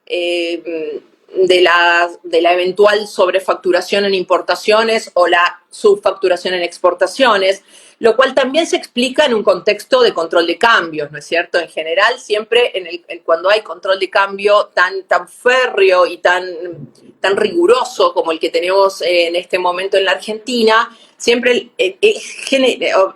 de la eventual sobrefacturación en importaciones o la subfacturación en exportaciones, lo cual también se explica en un contexto de control de cambios, ¿no es cierto? En general, siempre cuando hay control de cambio tan férreo y tan riguroso como el que tenemos en este momento en la Argentina, siempre,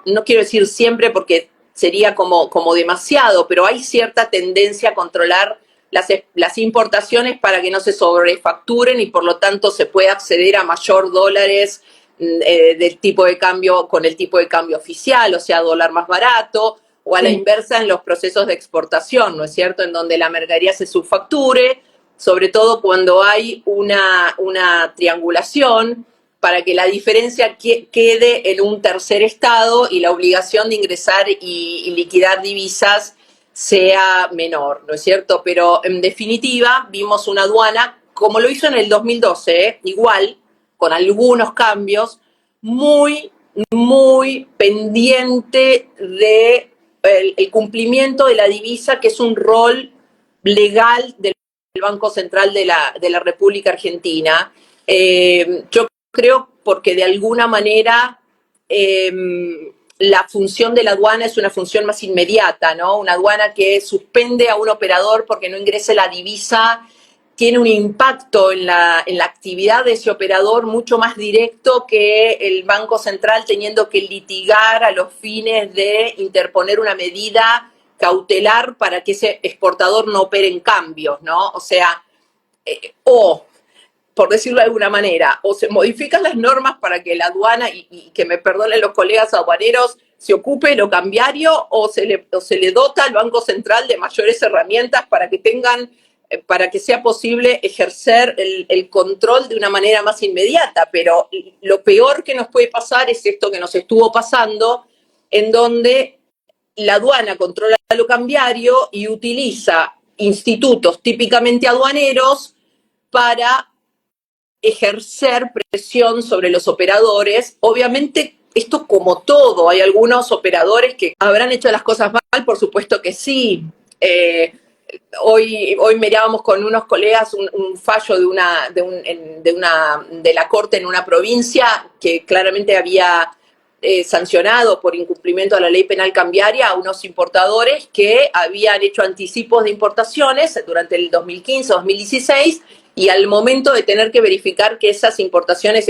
no quiero decir siempre porque sería como demasiado, pero hay cierta tendencia a controlar las importaciones para que no se sobrefacturen y por lo tanto se pueda acceder a mayor dólares del tipo de cambio, con el tipo de cambio oficial, o sea, dólar más barato, o a la inversa en los procesos de exportación, ¿no es cierto?, en donde la mercadería se subfacture, sobre todo cuando hay una triangulación para que la diferencia quede en un tercer estado y la obligación de ingresar y liquidar divisas sea menor, ¿no es cierto? Pero en definitiva vimos una aduana, como lo hizo en el 2012, igual, con algunos cambios, muy, muy pendiente de el cumplimiento de la divisa, que es un rol legal del Banco Central de la República Argentina. Yo creo porque de alguna manera la función de la aduana es una función más inmediata, ¿no? Una aduana que suspende a un operador porque no ingrese la divisa tiene un impacto en la actividad de ese operador mucho más directo que el Banco Central teniendo que litigar a los fines de interponer una medida cautelar para que ese exportador no opere en cambios, ¿no? O sea, por decirlo de alguna manera, o se modifican las normas para que la aduana, y que me perdonen los colegas aduaneros, se ocupe de lo cambiario, o se le dota al Banco Central de mayores herramientas para que sea posible ejercer el control de una manera más inmediata. Pero lo peor que nos puede pasar es esto que nos estuvo pasando, en donde la aduana controla lo cambiario y utiliza institutos típicamente aduaneros para ejercer presión sobre los operadores. Obviamente, esto como todo, hay algunos operadores que habrán hecho las cosas mal, por supuesto que sí. Hoy mirábamos con unos colegas un fallo de la Corte en una provincia que claramente había sancionado por incumplimiento a la ley penal cambiaria a unos importadores que habían hecho anticipos de importaciones durante el 2015-2016 y al momento de tener que verificar que esas importaciones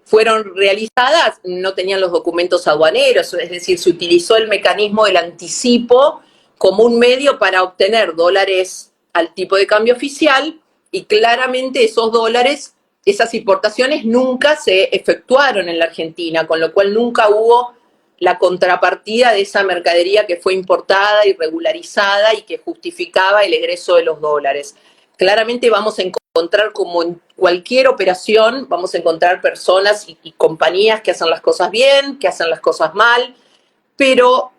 fueron realizadas, no tenían los documentos aduaneros, es decir, se utilizó el mecanismo del anticipo como un medio para obtener dólares al tipo de cambio oficial y claramente esos dólares, esas importaciones nunca se efectuaron en la Argentina, con lo cual nunca hubo la contrapartida de esa mercadería que fue importada y regularizada y que justificaba el egreso de los dólares. Claramente vamos a encontrar, como en cualquier operación, vamos a encontrar personas y compañías que hacen las cosas bien, que hacen las cosas mal, pero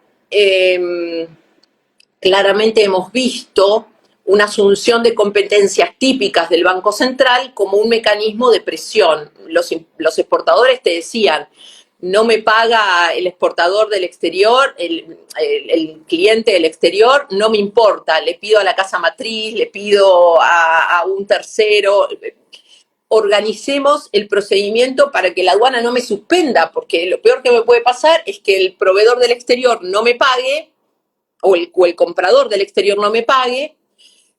claramente hemos visto una asunción de competencias típicas del Banco Central como un mecanismo de presión. Los exportadores te decían, no me paga el exportador del exterior, el cliente del exterior, no me importa, le pido a la casa matriz, le pido a un tercero, organicemos el procedimiento para que la aduana no me suspenda, porque lo peor que me puede pasar es que el proveedor del exterior no me pague, o el comprador del exterior no me pague,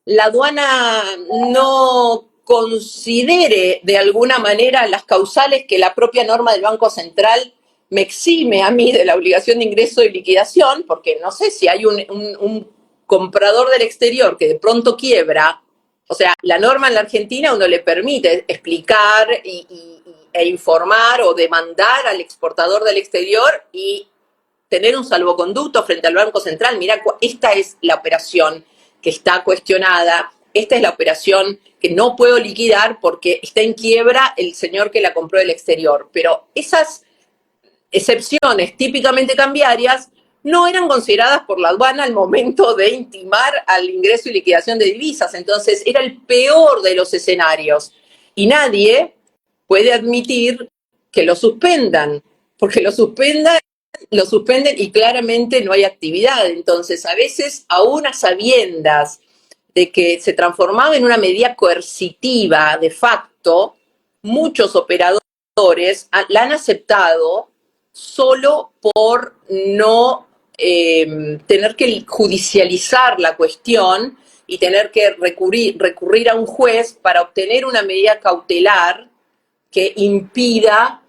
la aduana no considere de alguna manera las causales que la propia norma del Banco Central me exime a mí de la obligación de ingreso y liquidación, porque no sé si hay un comprador del exterior que de pronto quiebra. O sea, la norma en la Argentina uno le permite explicar e informar o demandar al exportador del exterior y tener un salvoconducto frente al Banco Central. Mira, esta es la operación que está cuestionada, esta es la operación que no puedo liquidar porque está en quiebra el señor que la compró del exterior. Pero esas excepciones típicamente cambiarias no eran consideradas por la aduana al momento de intimar al ingreso y liquidación de divisas. Entonces, era el peor de los escenarios. Y nadie puede admitir que lo suspendan, porque lo suspenden y claramente no hay actividad. Entonces, a veces, aún a sabiendas de que se transformaba en una medida coercitiva de facto, muchos operadores la han aceptado solo por no tener que judicializar la cuestión y tener que recurrir a un juez para obtener una medida cautelar que impida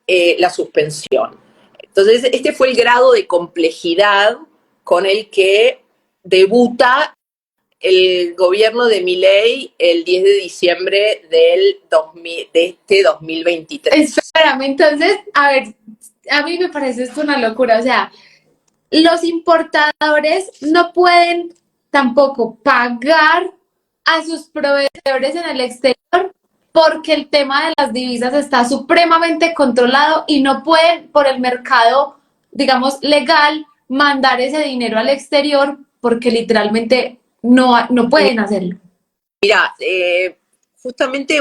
la suspensión. Entonces, este fue el grado de complejidad con el que debuta el gobierno de Milei el 10 de diciembre de este 2023. Espérame, entonces, a ver, a mí me parece esto una locura. O sea, los importadores no pueden tampoco pagar a sus proveedores en el exterior porque el tema de las divisas está supremamente controlado y no pueden por el mercado, digamos, legal mandar ese dinero al exterior porque literalmente no pueden hacerlo. Mira, justamente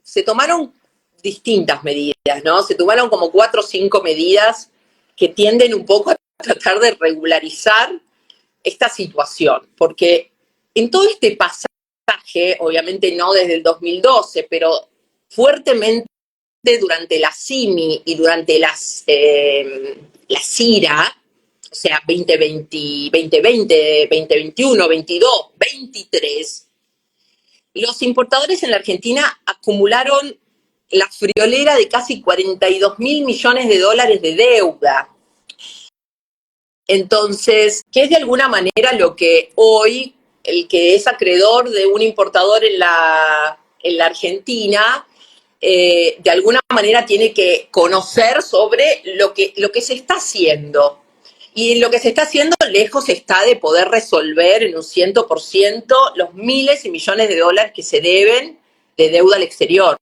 se tomaron distintas medidas, ¿no? Se tomaron como 4 o 5 medidas que tienden un poco a tratar de regularizar esta situación, porque en todo este pasaje, obviamente no desde el 2012, pero fuertemente durante la CIMI y durante la CIRA, o sea, 2020, 2020, 2021, 22, 23, los importadores en la Argentina acumularon la friolera de casi 42.000 millones de dólares de deuda. Entonces, que es de alguna manera lo que hoy el que es acreedor de un importador en la Argentina, de alguna manera tiene que conocer sobre lo que se está haciendo. Y lo que se está haciendo lejos está de poder resolver en un 100% los miles y millones de dólares que se deben de deuda al exterior.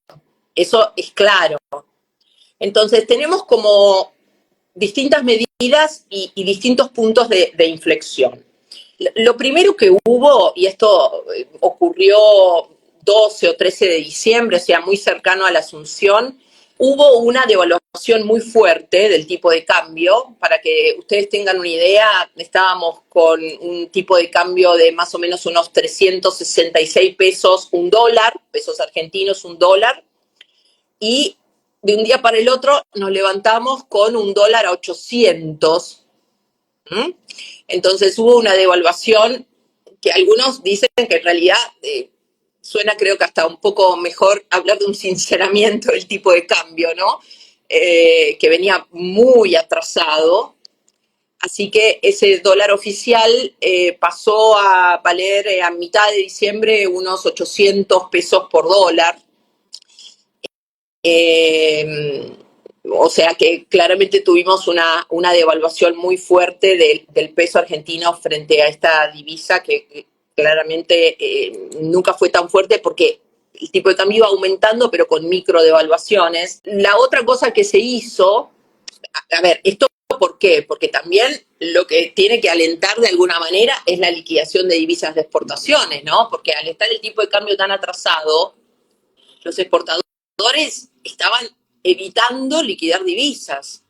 Eso es claro. Entonces, tenemos como distintas medidas y distintos puntos de inflexión. Lo primero que hubo, y esto ocurrió 12 o 13 de diciembre, o sea, muy cercano a la Asunción, hubo una devaluación muy fuerte del tipo de cambio. Para que ustedes tengan una idea, estábamos con un tipo de cambio de más o menos unos 366 pesos un dólar, pesos argentinos un dólar, y de un día para el otro nos levantamos con un dólar a 800. Entonces hubo una devaluación que algunos dicen que en realidad suena, creo que hasta un poco mejor hablar de un sinceramiento del tipo de cambio, ¿no? Que venía muy atrasado. Así que ese dólar oficial pasó a valer a mitad de diciembre unos 800 pesos por dólar. O sea que claramente tuvimos una devaluación muy fuerte del peso argentino frente a esta divisa que claramente nunca fue tan fuerte porque el tipo de cambio iba aumentando pero con micro devaluaciones. La otra cosa que se hizo, a ver, esto ¿por qué? Porque también lo que tiene que alentar de alguna manera es la liquidación de divisas de exportaciones, ¿no? Porque al estar el tipo de cambio tan atrasado, los exportadores estaban evitando liquidar divisas.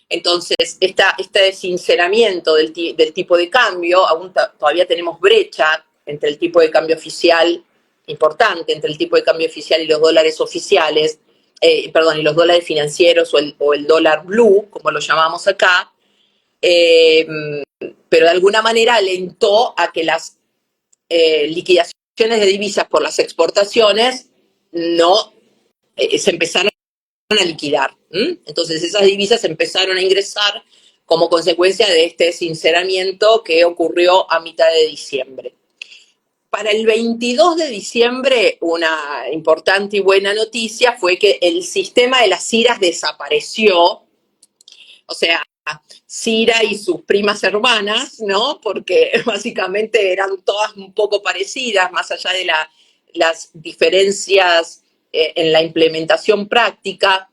Entonces, este sinceramiento del tipo de cambio, aún todavía tenemos brecha entre el tipo de cambio oficial, importante, entre el tipo de cambio oficial y los dólares oficiales, y los dólares financieros o el dólar blue, como lo llamamos acá, pero de alguna manera alentó a que las liquidaciones de divisas por las exportaciones no se empezaron a liquidar. Entonces esas divisas empezaron a ingresar como consecuencia de este sinceramiento que ocurrió a mitad de diciembre. Para el 22 de diciembre, una importante y buena noticia fue que el sistema de las CIRAs desapareció. O sea, Cira y sus primas hermanas, ¿no? Porque básicamente eran todas un poco parecidas, más allá de las diferencias en la implementación práctica.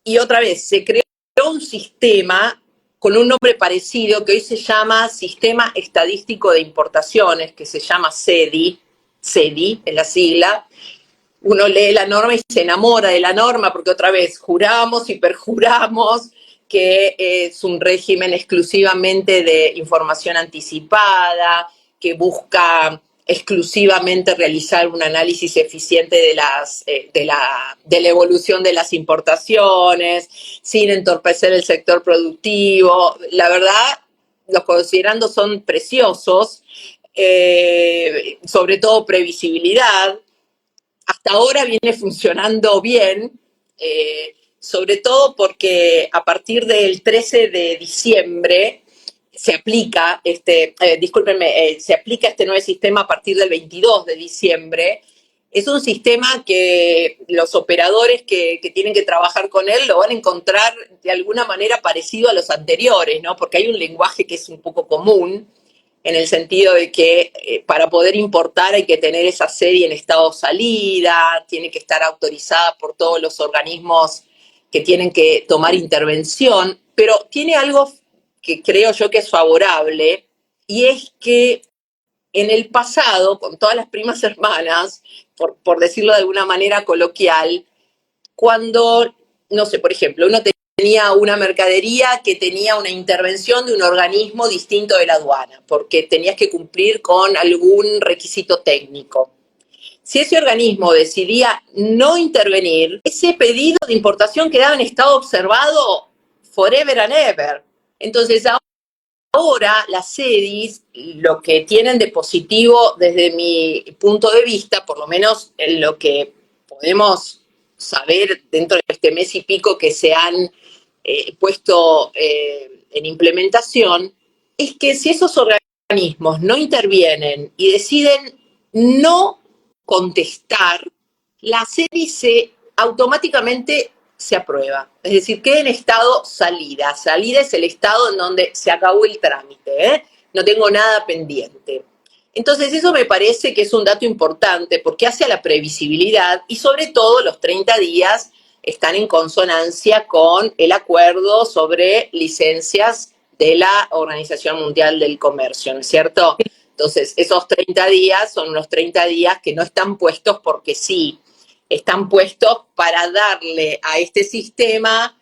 Y otra vez, se creó un sistema con un nombre parecido que hoy se llama Sistema Estadístico de Importaciones, que se llama SEDI es la sigla. Uno lee la norma y se enamora de la norma porque otra vez juramos y perjuramos que es un régimen exclusivamente de información anticipada, que busca exclusivamente realizar un análisis eficiente de la evolución de las importaciones, sin entorpecer el sector productivo. La verdad, los considerandos son preciosos, sobre todo previsibilidad. Hasta ahora viene funcionando bien, sobre todo porque a partir del 13 de diciembre se aplica se aplica este nuevo sistema a partir del 22 de diciembre. Es un sistema que los operadores que tienen que trabajar con él lo van a encontrar de alguna manera parecido a los anteriores, ¿no? Porque hay un lenguaje que es un poco común, en el sentido de que para poder importar hay que tener esa serie en estado salida, tiene que estar autorizada por todos los organismos que tienen que tomar intervención, pero tiene algo que creo yo que es favorable, y es que en el pasado, con todas las primas hermanas, por decirlo de alguna manera coloquial, cuando, no sé, por ejemplo, uno tenía una mercadería que tenía una intervención de un organismo distinto de la aduana, porque tenías que cumplir con algún requisito técnico. Si ese organismo decidía no intervenir, ese pedido de importación quedaba en estado observado forever and ever. Entonces, ahora las SEDIs, lo que tienen de positivo desde mi punto de vista, por lo menos en lo que podemos saber dentro de este mes y pico que se han puesto en implementación, es que si esos organismos no intervienen y deciden no contestar, la SEDI automáticamente se aprueba. Es decir, queda en estado salida. Salida es el estado en donde se acabó el trámite, ¿eh? No tengo nada pendiente. Entonces, eso me parece que es un dato importante porque hace a la previsibilidad, y sobre todo los 30 días están en consonancia con el acuerdo sobre licencias de la Organización Mundial del Comercio, ¿no es cierto? Entonces, esos 30 días son unos 30 días que no están puestos porque sí, están puestos para darle a este sistema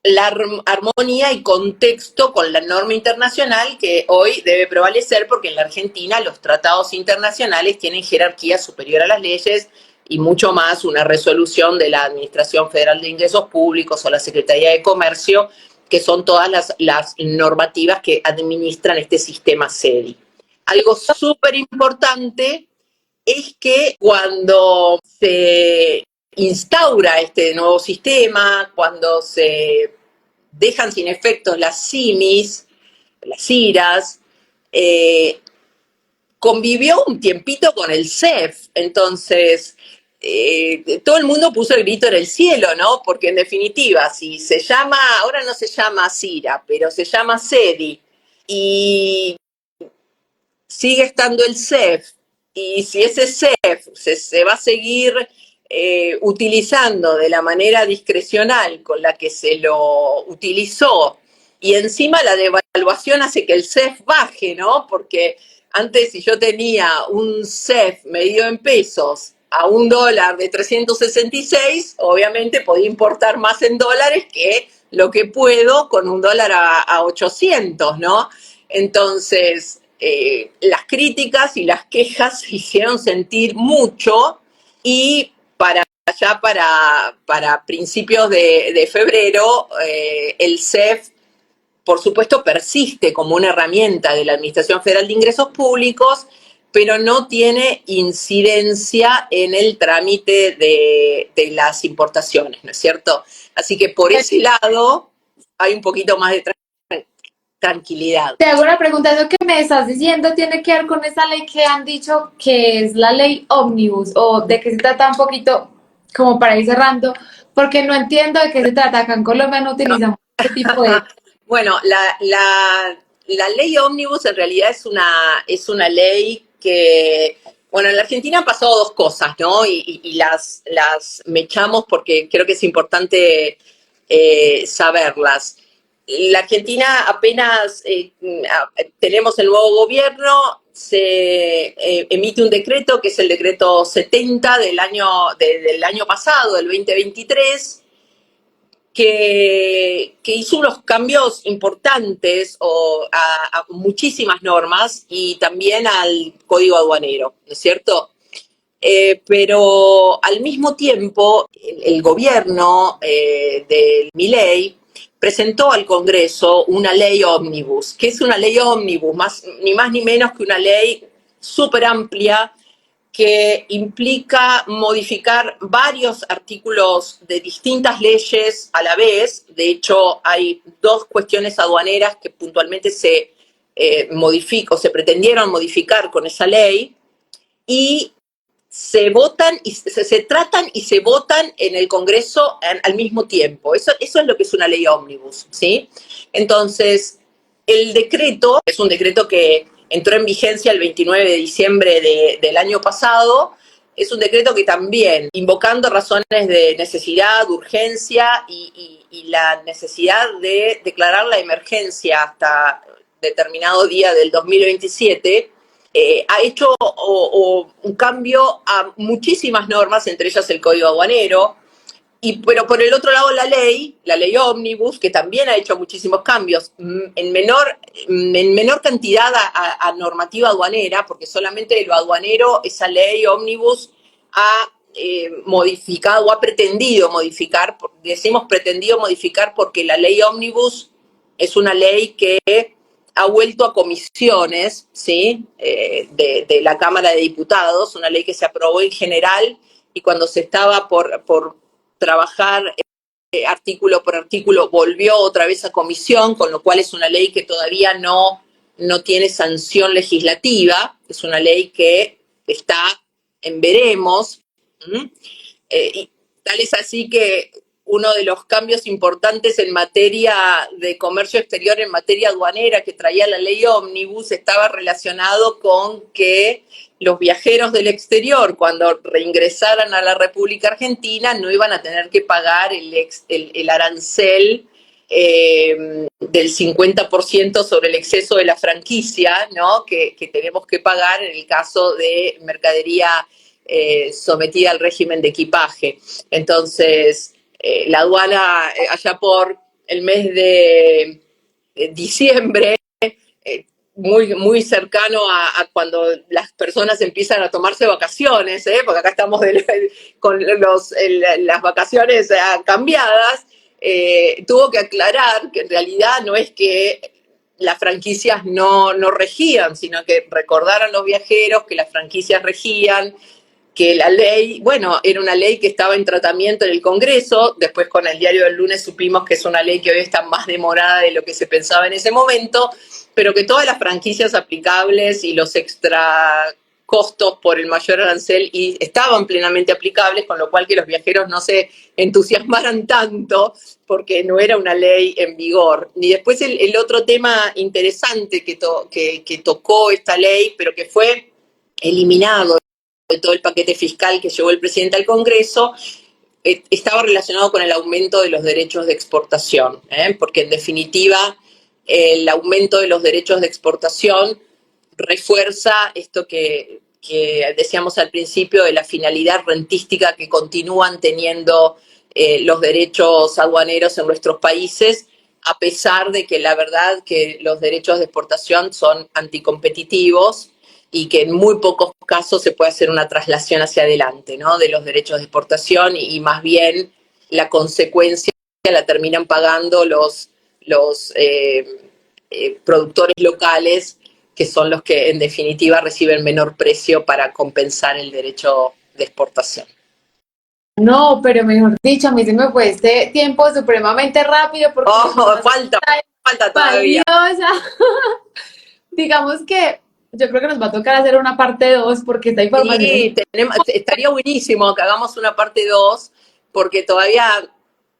la armonía y contexto con la norma internacional que hoy debe prevalecer, porque en la Argentina los tratados internacionales tienen jerarquía superior a las leyes, y mucho más una resolución de la Administración Federal de Ingresos Públicos o la Secretaría de Comercio, que son todas las normativas que administran este sistema SEDI. Algo súper importante es que cuando se instaura este nuevo sistema, cuando se dejan sin efectos las SIMIs, las IRAs, convivió un tiempito con el CEF. Entonces, todo el mundo puso el grito en el cielo, ¿no? Porque en definitiva, si se llama, ahora no se llama CIRA, pero se llama SEDI, y sigue estando el CEF, y si ese CEF se va a seguir utilizando de la manera discrecional con la que se lo utilizó, y encima la devaluación hace que el CEF baje, ¿no? Porque antes, si yo tenía un CEF medido en pesos a $1 de 366, obviamente podía importar más en dólares que lo que puedo con $1 a 800, ¿no? Entonces, las críticas y las quejas se hicieron sentir mucho, y para principios de febrero, el CEF, por supuesto, persiste como una herramienta de la Administración Federal de Ingresos Públicos, pero no tiene incidencia en el trámite de las importaciones, ¿no es cierto? Así que por ese lado hay un poquito más de tranquilidad. Te hago una pregunta, ¿eso que me estás diciendo tiene que ver con esa ley que han dicho que es la ley Omnibus, o de qué se trata un poquito, como para ir cerrando? Porque no entiendo de qué se trata. Acá en Colombia no utilizamos este tipo de... Bueno, la ley Omnibus en realidad es una ley que, bueno, en la Argentina han pasado dos cosas, ¿no? Y las mechamos porque creo que es importante saberlas. La Argentina apenas tenemos el nuevo gobierno, se emite un decreto que es el decreto 70 del año pasado, del 2023, que hizo unos cambios importantes a muchísimas normas y también al código aduanero, ¿no es cierto? Pero al mismo tiempo, el gobierno de Milei presentó al Congreso una ley ómnibus. ¿Qué es una ley ómnibus? Ni más ni menos que una ley súper amplia que implica modificar varios artículos de distintas leyes a la vez. De hecho, hay dos cuestiones aduaneras que puntualmente se se pretendieron modificar con esa ley, y se votan y se tratan y se votan en el Congreso al mismo tiempo. Eso es lo que es una ley ómnibus, ¿sí? Entonces, el decreto es un decreto que entró en vigencia el 29 de diciembre del año pasado. Es un decreto que también, invocando razones de necesidad, urgencia y la necesidad de declarar la emergencia hasta determinado día del 2027, ha hecho un cambio a muchísimas normas, entre ellas el Código Aduanero, pero por el otro lado la ley ómnibus, que también ha hecho muchísimos cambios, en menor cantidad a normativa aduanera, porque solamente de lo aduanero esa ley ómnibus ha modificado o ha pretendido modificar. Decimos pretendido modificar porque la ley ómnibus es una ley que ha vuelto a comisiones, ¿sí? De la Cámara de Diputados, una ley que se aprobó en general, y cuando se estaba por trabajar artículo por artículo volvió otra vez a comisión, con lo cual es una ley que todavía no tiene sanción legislativa, es una ley que está en veremos. Y tal es así que uno de los cambios importantes en materia de comercio exterior, en materia aduanera, que traía la ley ómnibus, estaba relacionado con que los viajeros del exterior, cuando reingresaran a la República Argentina, no iban a tener que pagar el arancel del 50% sobre el exceso de la franquicia, ¿no? que tenemos que pagar en el caso de mercadería sometida al régimen de equipaje. Entonces, la aduana, allá por el mes de diciembre, muy, muy cercano a cuando las personas empiezan a tomarse vacaciones, porque acá estamos con las vacaciones cambiadas, tuvo que aclarar que en realidad no es que las franquicias no regían, sino que recordaron los viajeros que las franquicias regían, que la ley, bueno, era una ley que estaba en tratamiento en el Congreso. Después con el diario del lunes supimos que es una ley que hoy está más demorada de lo que se pensaba en ese momento, pero que todas las franquicias aplicables y los extra costos por el mayor arancel estaban plenamente aplicables, con lo cual que los viajeros no se entusiasmaran tanto porque no era una ley en vigor. Y después el otro tema interesante que tocó esta ley, pero que fue eliminado de todo el paquete fiscal que llevó el presidente al Congreso, estaba relacionado con el aumento de los derechos de exportación, porque en definitiva el aumento de los derechos de exportación refuerza esto que decíamos al principio de la finalidad rentística que continúan teniendo los derechos aduaneros en nuestros países, a pesar de que la verdad que los derechos de exportación son anticompetitivos y que en muy pocos casos se puede hacer una traslación hacia adelante, ¿no? De los derechos de exportación, y más bien la consecuencia la terminan pagando los productores locales, que son los que en definitiva reciben menor precio para compensar el derecho de exportación. No, pero mejor dicho, a mí se me fue este tiempo supremamente rápido porque falta todavía. Digamos que yo creo que nos va a tocar hacer una parte 2 porque esta información... Sí, estaría buenísimo que hagamos una parte 2 porque todavía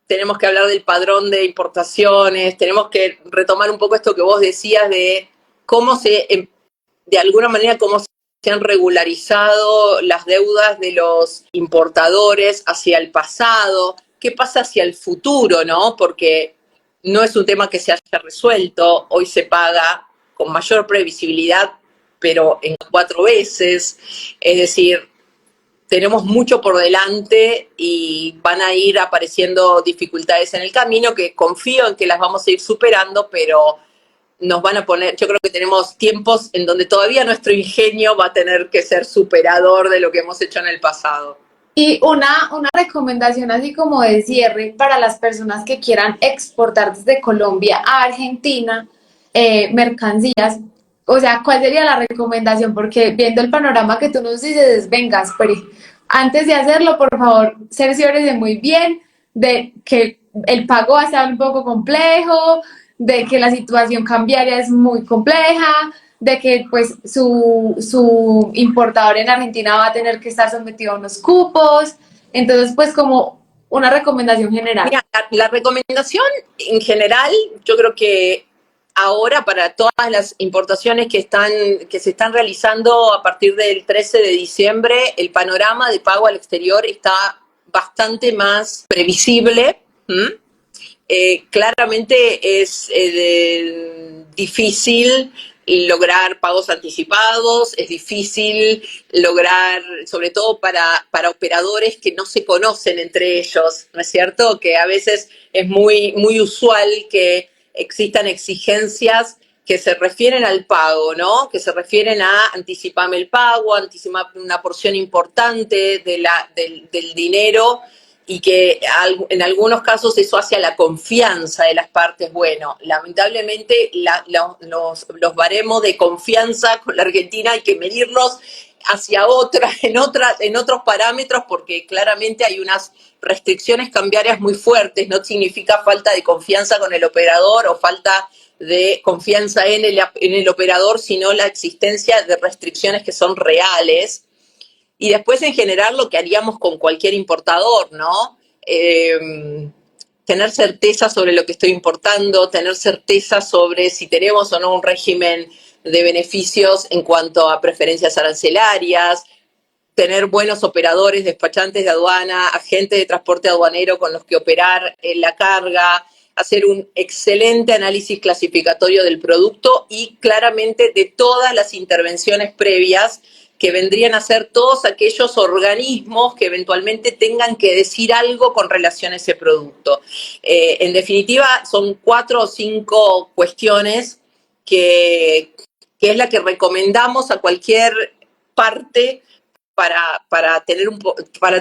tenemos que hablar del padrón de importaciones, tenemos que retomar un poco esto que vos decías de cómo de alguna manera, cómo se han regularizado las deudas de los importadores hacia el pasado, qué pasa hacia el futuro, ¿no? Porque no es un tema que se haya resuelto, hoy se paga con mayor previsibilidad, pero en 4 veces, es decir, tenemos mucho por delante y van a ir apareciendo dificultades en el camino que confío en que las vamos a ir superando, pero nos van a poner, yo creo que tenemos tiempos en donde todavía nuestro ingenio va a tener que ser superador de lo que hemos hecho en el pasado. Y una recomendación así como de cierre para las personas que quieran exportar desde Colombia a Argentina mercancías, o sea, ¿cuál sería la recomendación? Porque viendo el panorama que tú nos dices, venga, espere, antes de hacerlo, por favor, cerciórese muy bien de que el pago va a estar un poco complejo, de que la situación cambiaria es muy compleja, de que pues su importador en Argentina va a tener que estar sometido a unos cupos. Entonces, pues como una recomendación general. Mira, la recomendación en general, yo creo que ahora para todas las importaciones que se están realizando a partir del 13 de diciembre, el panorama de pago al exterior está bastante más previsible. Claramente es difícil lograr pagos anticipados, es difícil lograr, sobre todo para operadores que no se conocen entre ellos, ¿no es cierto? Que a veces es muy usual que existan exigencias que se refieren al pago, ¿no? Que se refieren a anticipame el pago, anticipame una porción importante del dinero, y que en algunos casos eso hace a la confianza de las partes. Bueno, lamentablemente los baremos de confianza con la Argentina hay que medirlos hacia en otros parámetros, porque claramente hay unas restricciones cambiarias muy fuertes. No significa falta de confianza con el operador o falta de confianza en el operador, sino la existencia de restricciones que son reales. Y después, en general, lo que haríamos con cualquier importador, ¿no? Tener certeza sobre lo que estoy importando, tener certeza sobre si tenemos o no un régimen de beneficios en cuanto a preferencias arancelarias, tener buenos operadores, despachantes de aduana, agentes de transporte aduanero con los que operar en la carga, hacer un excelente análisis clasificatorio del producto y claramente de todas las intervenciones previas que vendrían a ser todos aquellos organismos que eventualmente tengan que decir algo con relación a ese producto. En definitiva, son 4 o 5 cuestiones que es la que recomendamos a cualquier parte para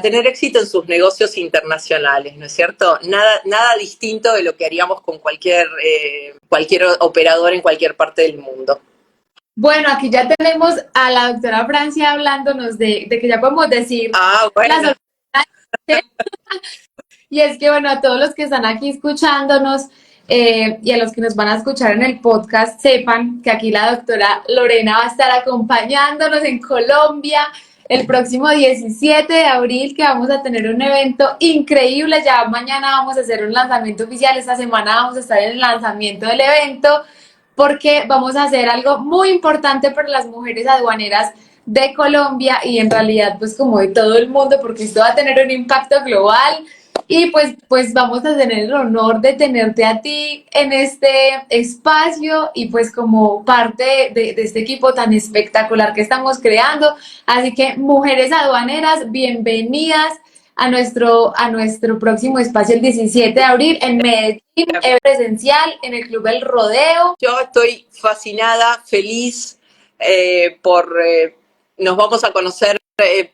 tener éxito en sus negocios internacionales, ¿no es cierto? Nada distinto de lo que haríamos con cualquier operador en cualquier parte del mundo. Bueno, aquí ya tenemos a la doctora Francia hablándonos de que ya podemos decir bueno. Y es que, bueno, a todos los que están aquí escuchándonos y a los que nos van a escuchar en el podcast, sepan que aquí la doctora Lorena va a estar acompañándonos en Colombia el próximo 17 de abril, que vamos a tener un evento increíble. Ya mañana vamos a hacer un lanzamiento oficial, esta semana vamos a estar en el lanzamiento del evento, porque vamos a hacer algo muy importante para las mujeres aduaneras de Colombia y en realidad pues como de todo el mundo, porque esto va a tener un impacto global. Y pues vamos a tener el honor de tenerte a ti en este espacio y pues como parte de este equipo tan espectacular que estamos creando. Así que mujeres aduaneras, bienvenidas a nuestro próximo espacio el 17 de abril en Medellín, presencial en el Club El Rodeo. Yo estoy fascinada, feliz nos vamos a conocer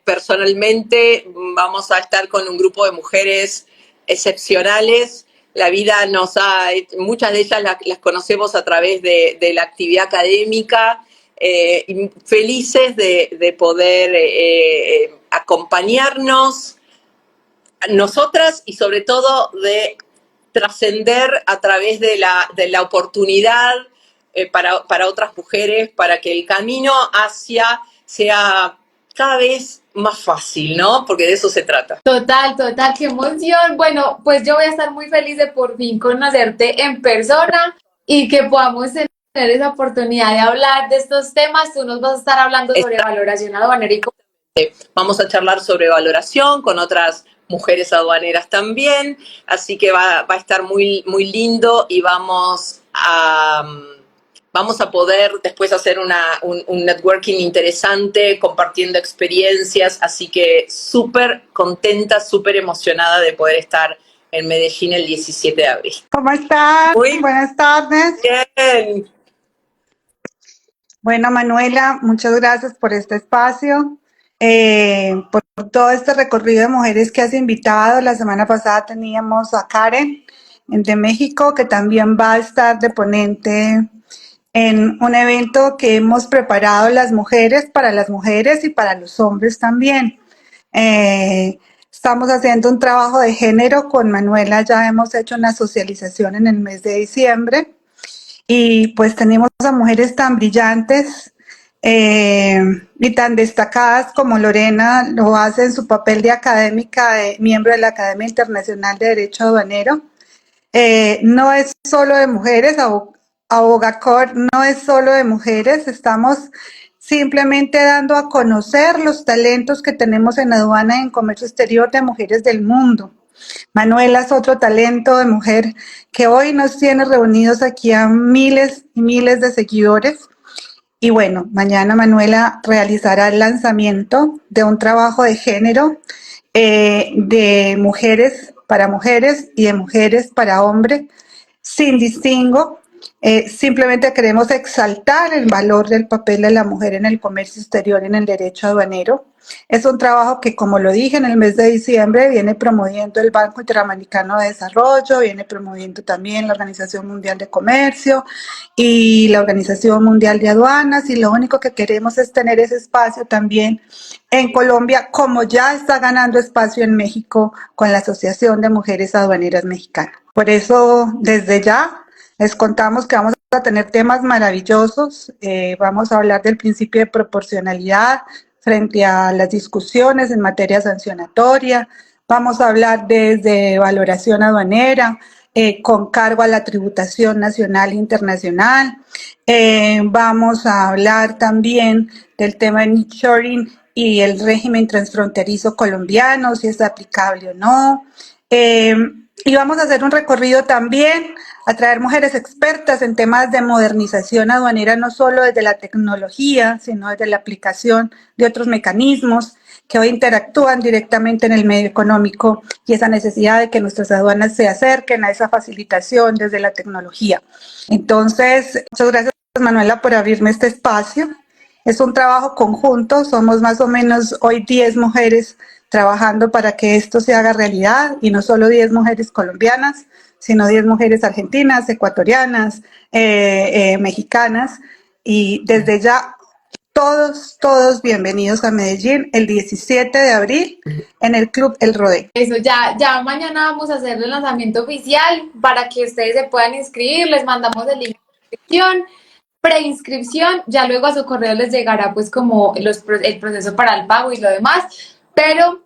personalmente, vamos a estar con un grupo de mujeres excepcionales. La vida muchas de ellas las conocemos a través de la actividad académica, y felices de poder acompañarnos nosotras y sobre todo de trascender a través de la oportunidad para otras mujeres, para que el camino sea cada vez más fácil, ¿no? Porque de eso se trata. Total, qué emoción. Bueno, pues yo voy a estar muy feliz de por fin conocerte en persona y que podamos tener esa oportunidad de hablar de estos temas. Tú nos vas a estar hablando sobre valoración aduanera y vamos a charlar sobre valoración con otras mujeres aduaneras también, así que va a estar muy lindo y vamos a poder después hacer un networking interesante, compartiendo experiencias, así que súper contenta, súper emocionada de poder estar en Medellín el 17 de abril. ¿Cómo estás? Buenas tardes. Bien. Bueno, Manuela, muchas gracias por este espacio, por todo este recorrido de mujeres que has invitado. La semana pasada teníamos a Karen de México, que también va a estar de ponente en un evento que hemos preparado las mujeres, para las mujeres y para los hombres también. Estamos haciendo un trabajo de género con Manuela, ya hemos hecho una socialización en el mes de diciembre y pues tenemos a mujeres tan brillantes y tan destacadas como Lorena lo hace en su papel de académica, miembro de la Academia Internacional de Derecho Aduanero. No es solo de mujeres, Abogacor no es solo de mujeres, estamos simplemente dando a conocer los talentos que tenemos en aduana y en comercio exterior de mujeres del mundo. Manuela es otro talento de mujer que hoy nos tiene reunidos aquí a miles y miles de seguidores. Y bueno, mañana Manuela realizará el lanzamiento de un trabajo de género de mujeres para mujeres y de mujeres para hombres, sin distingo. Simplemente queremos exaltar el valor del papel de la mujer en el comercio exterior y en el derecho aduanero. Es un trabajo que, como lo dije, en el mes de diciembre viene promoviendo el Banco Interamericano de Desarrollo, viene promoviendo también la Organización Mundial de Comercio y la Organización Mundial de Aduanas, y lo único que queremos es tener ese espacio también en Colombia, como ya está ganando espacio en México con la Asociación de Mujeres Aduaneras Mexicanas. Por eso, desde ya, les contamos que vamos a tener temas maravillosos. Vamos a hablar del principio de proporcionalidad frente a las discusiones en materia sancionatoria. Vamos a hablar desde valoración aduanera, con cargo a la tributación nacional e internacional. Vamos a hablar también del tema de nearshoring y el régimen transfronterizo colombiano, si es aplicable o no. Y vamos a hacer un recorrido también a traer mujeres expertas en temas de modernización aduanera, no solo desde la tecnología, sino desde la aplicación de otros mecanismos que hoy interactúan directamente en el medio económico, y esa necesidad de que nuestras aduanas se acerquen a esa facilitación desde la tecnología. Entonces, muchas gracias, Manuela, por abrirme este espacio. Es un trabajo conjunto, somos más o menos hoy 10 mujeres trabajando para que esto se haga realidad, y no solo 10 mujeres colombianas, sino 10 mujeres argentinas, ecuatorianas, mexicanas, y desde ya todos bienvenidos a Medellín el 17 de abril en el Club El Rodeo. Eso, ya mañana vamos a hacer el lanzamiento oficial para que ustedes se puedan inscribir, les mandamos el link de inscripción, preinscripción, ya luego a su correo les llegará pues como el proceso para el pago y lo demás, pero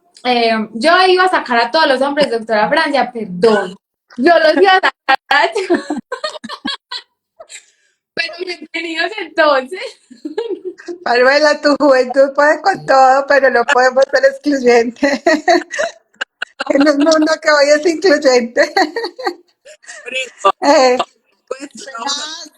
yo iba a sacar a todos los hombres, doctora Francia, perdón, yo los iba a sacar, pero bienvenidos entonces. Manuela, tu juventud puede con todo, pero no podemos ser excluyentes. En un mundo que hoy es incluyente. Pues,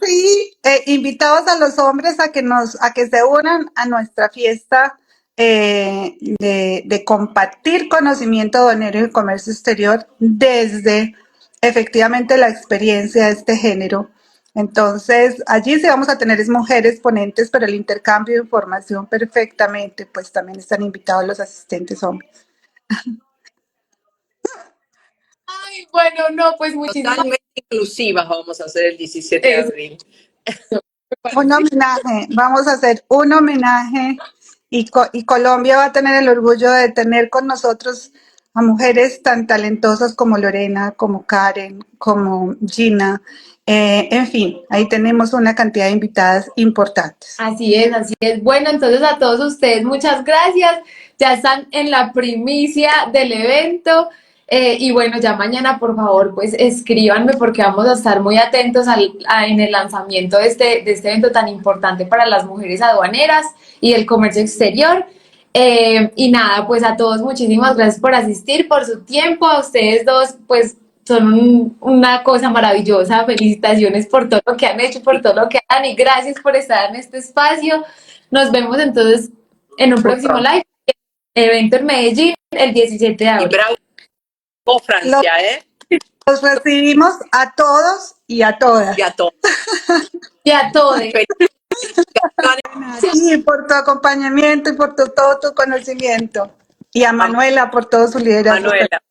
Sí, invitados a los hombres a que se unan a nuestra fiesta de compartir conocimiento aduanero y comercio exterior desde efectivamente la experiencia de este género. Entonces, allí sí vamos a tener mujeres ponentes, pero el intercambio de información perfectamente, pues también están invitados los asistentes hombres. Ay, bueno, no, pues muchísimas totalmente inclusivas vamos a hacer el 17 de gracias. abril. Un homenaje, vamos a hacer un homenaje, y Colombia va a tener el orgullo de tener con nosotros a mujeres tan talentosas como Lorena, como Karen, como Gina. En fin, ahí tenemos una cantidad de invitadas importantes. Así es, así es. Bueno, entonces a todos ustedes muchas gracias. Ya están en la primicia del evento. Y bueno, ya mañana por favor pues escríbanme porque vamos a estar muy atentos en el lanzamiento de este evento tan importante para las mujeres aduaneras y el comercio exterior. Y nada, pues a todos muchísimas gracias por asistir, por su tiempo. A ustedes dos pues son una cosa maravillosa. Felicitaciones por todo lo que han hecho, por todo lo que han, y gracias por estar en este espacio. Nos vemos entonces en un próximo live, evento en Medellín el 17 de Y abril. bravo, Francia, Los recibimos a todos y a todas. y a todos. Y a todos. Sí, por tu acompañamiento y por todo tu conocimiento. Y a Manuela por todo su liderazgo. Manuela.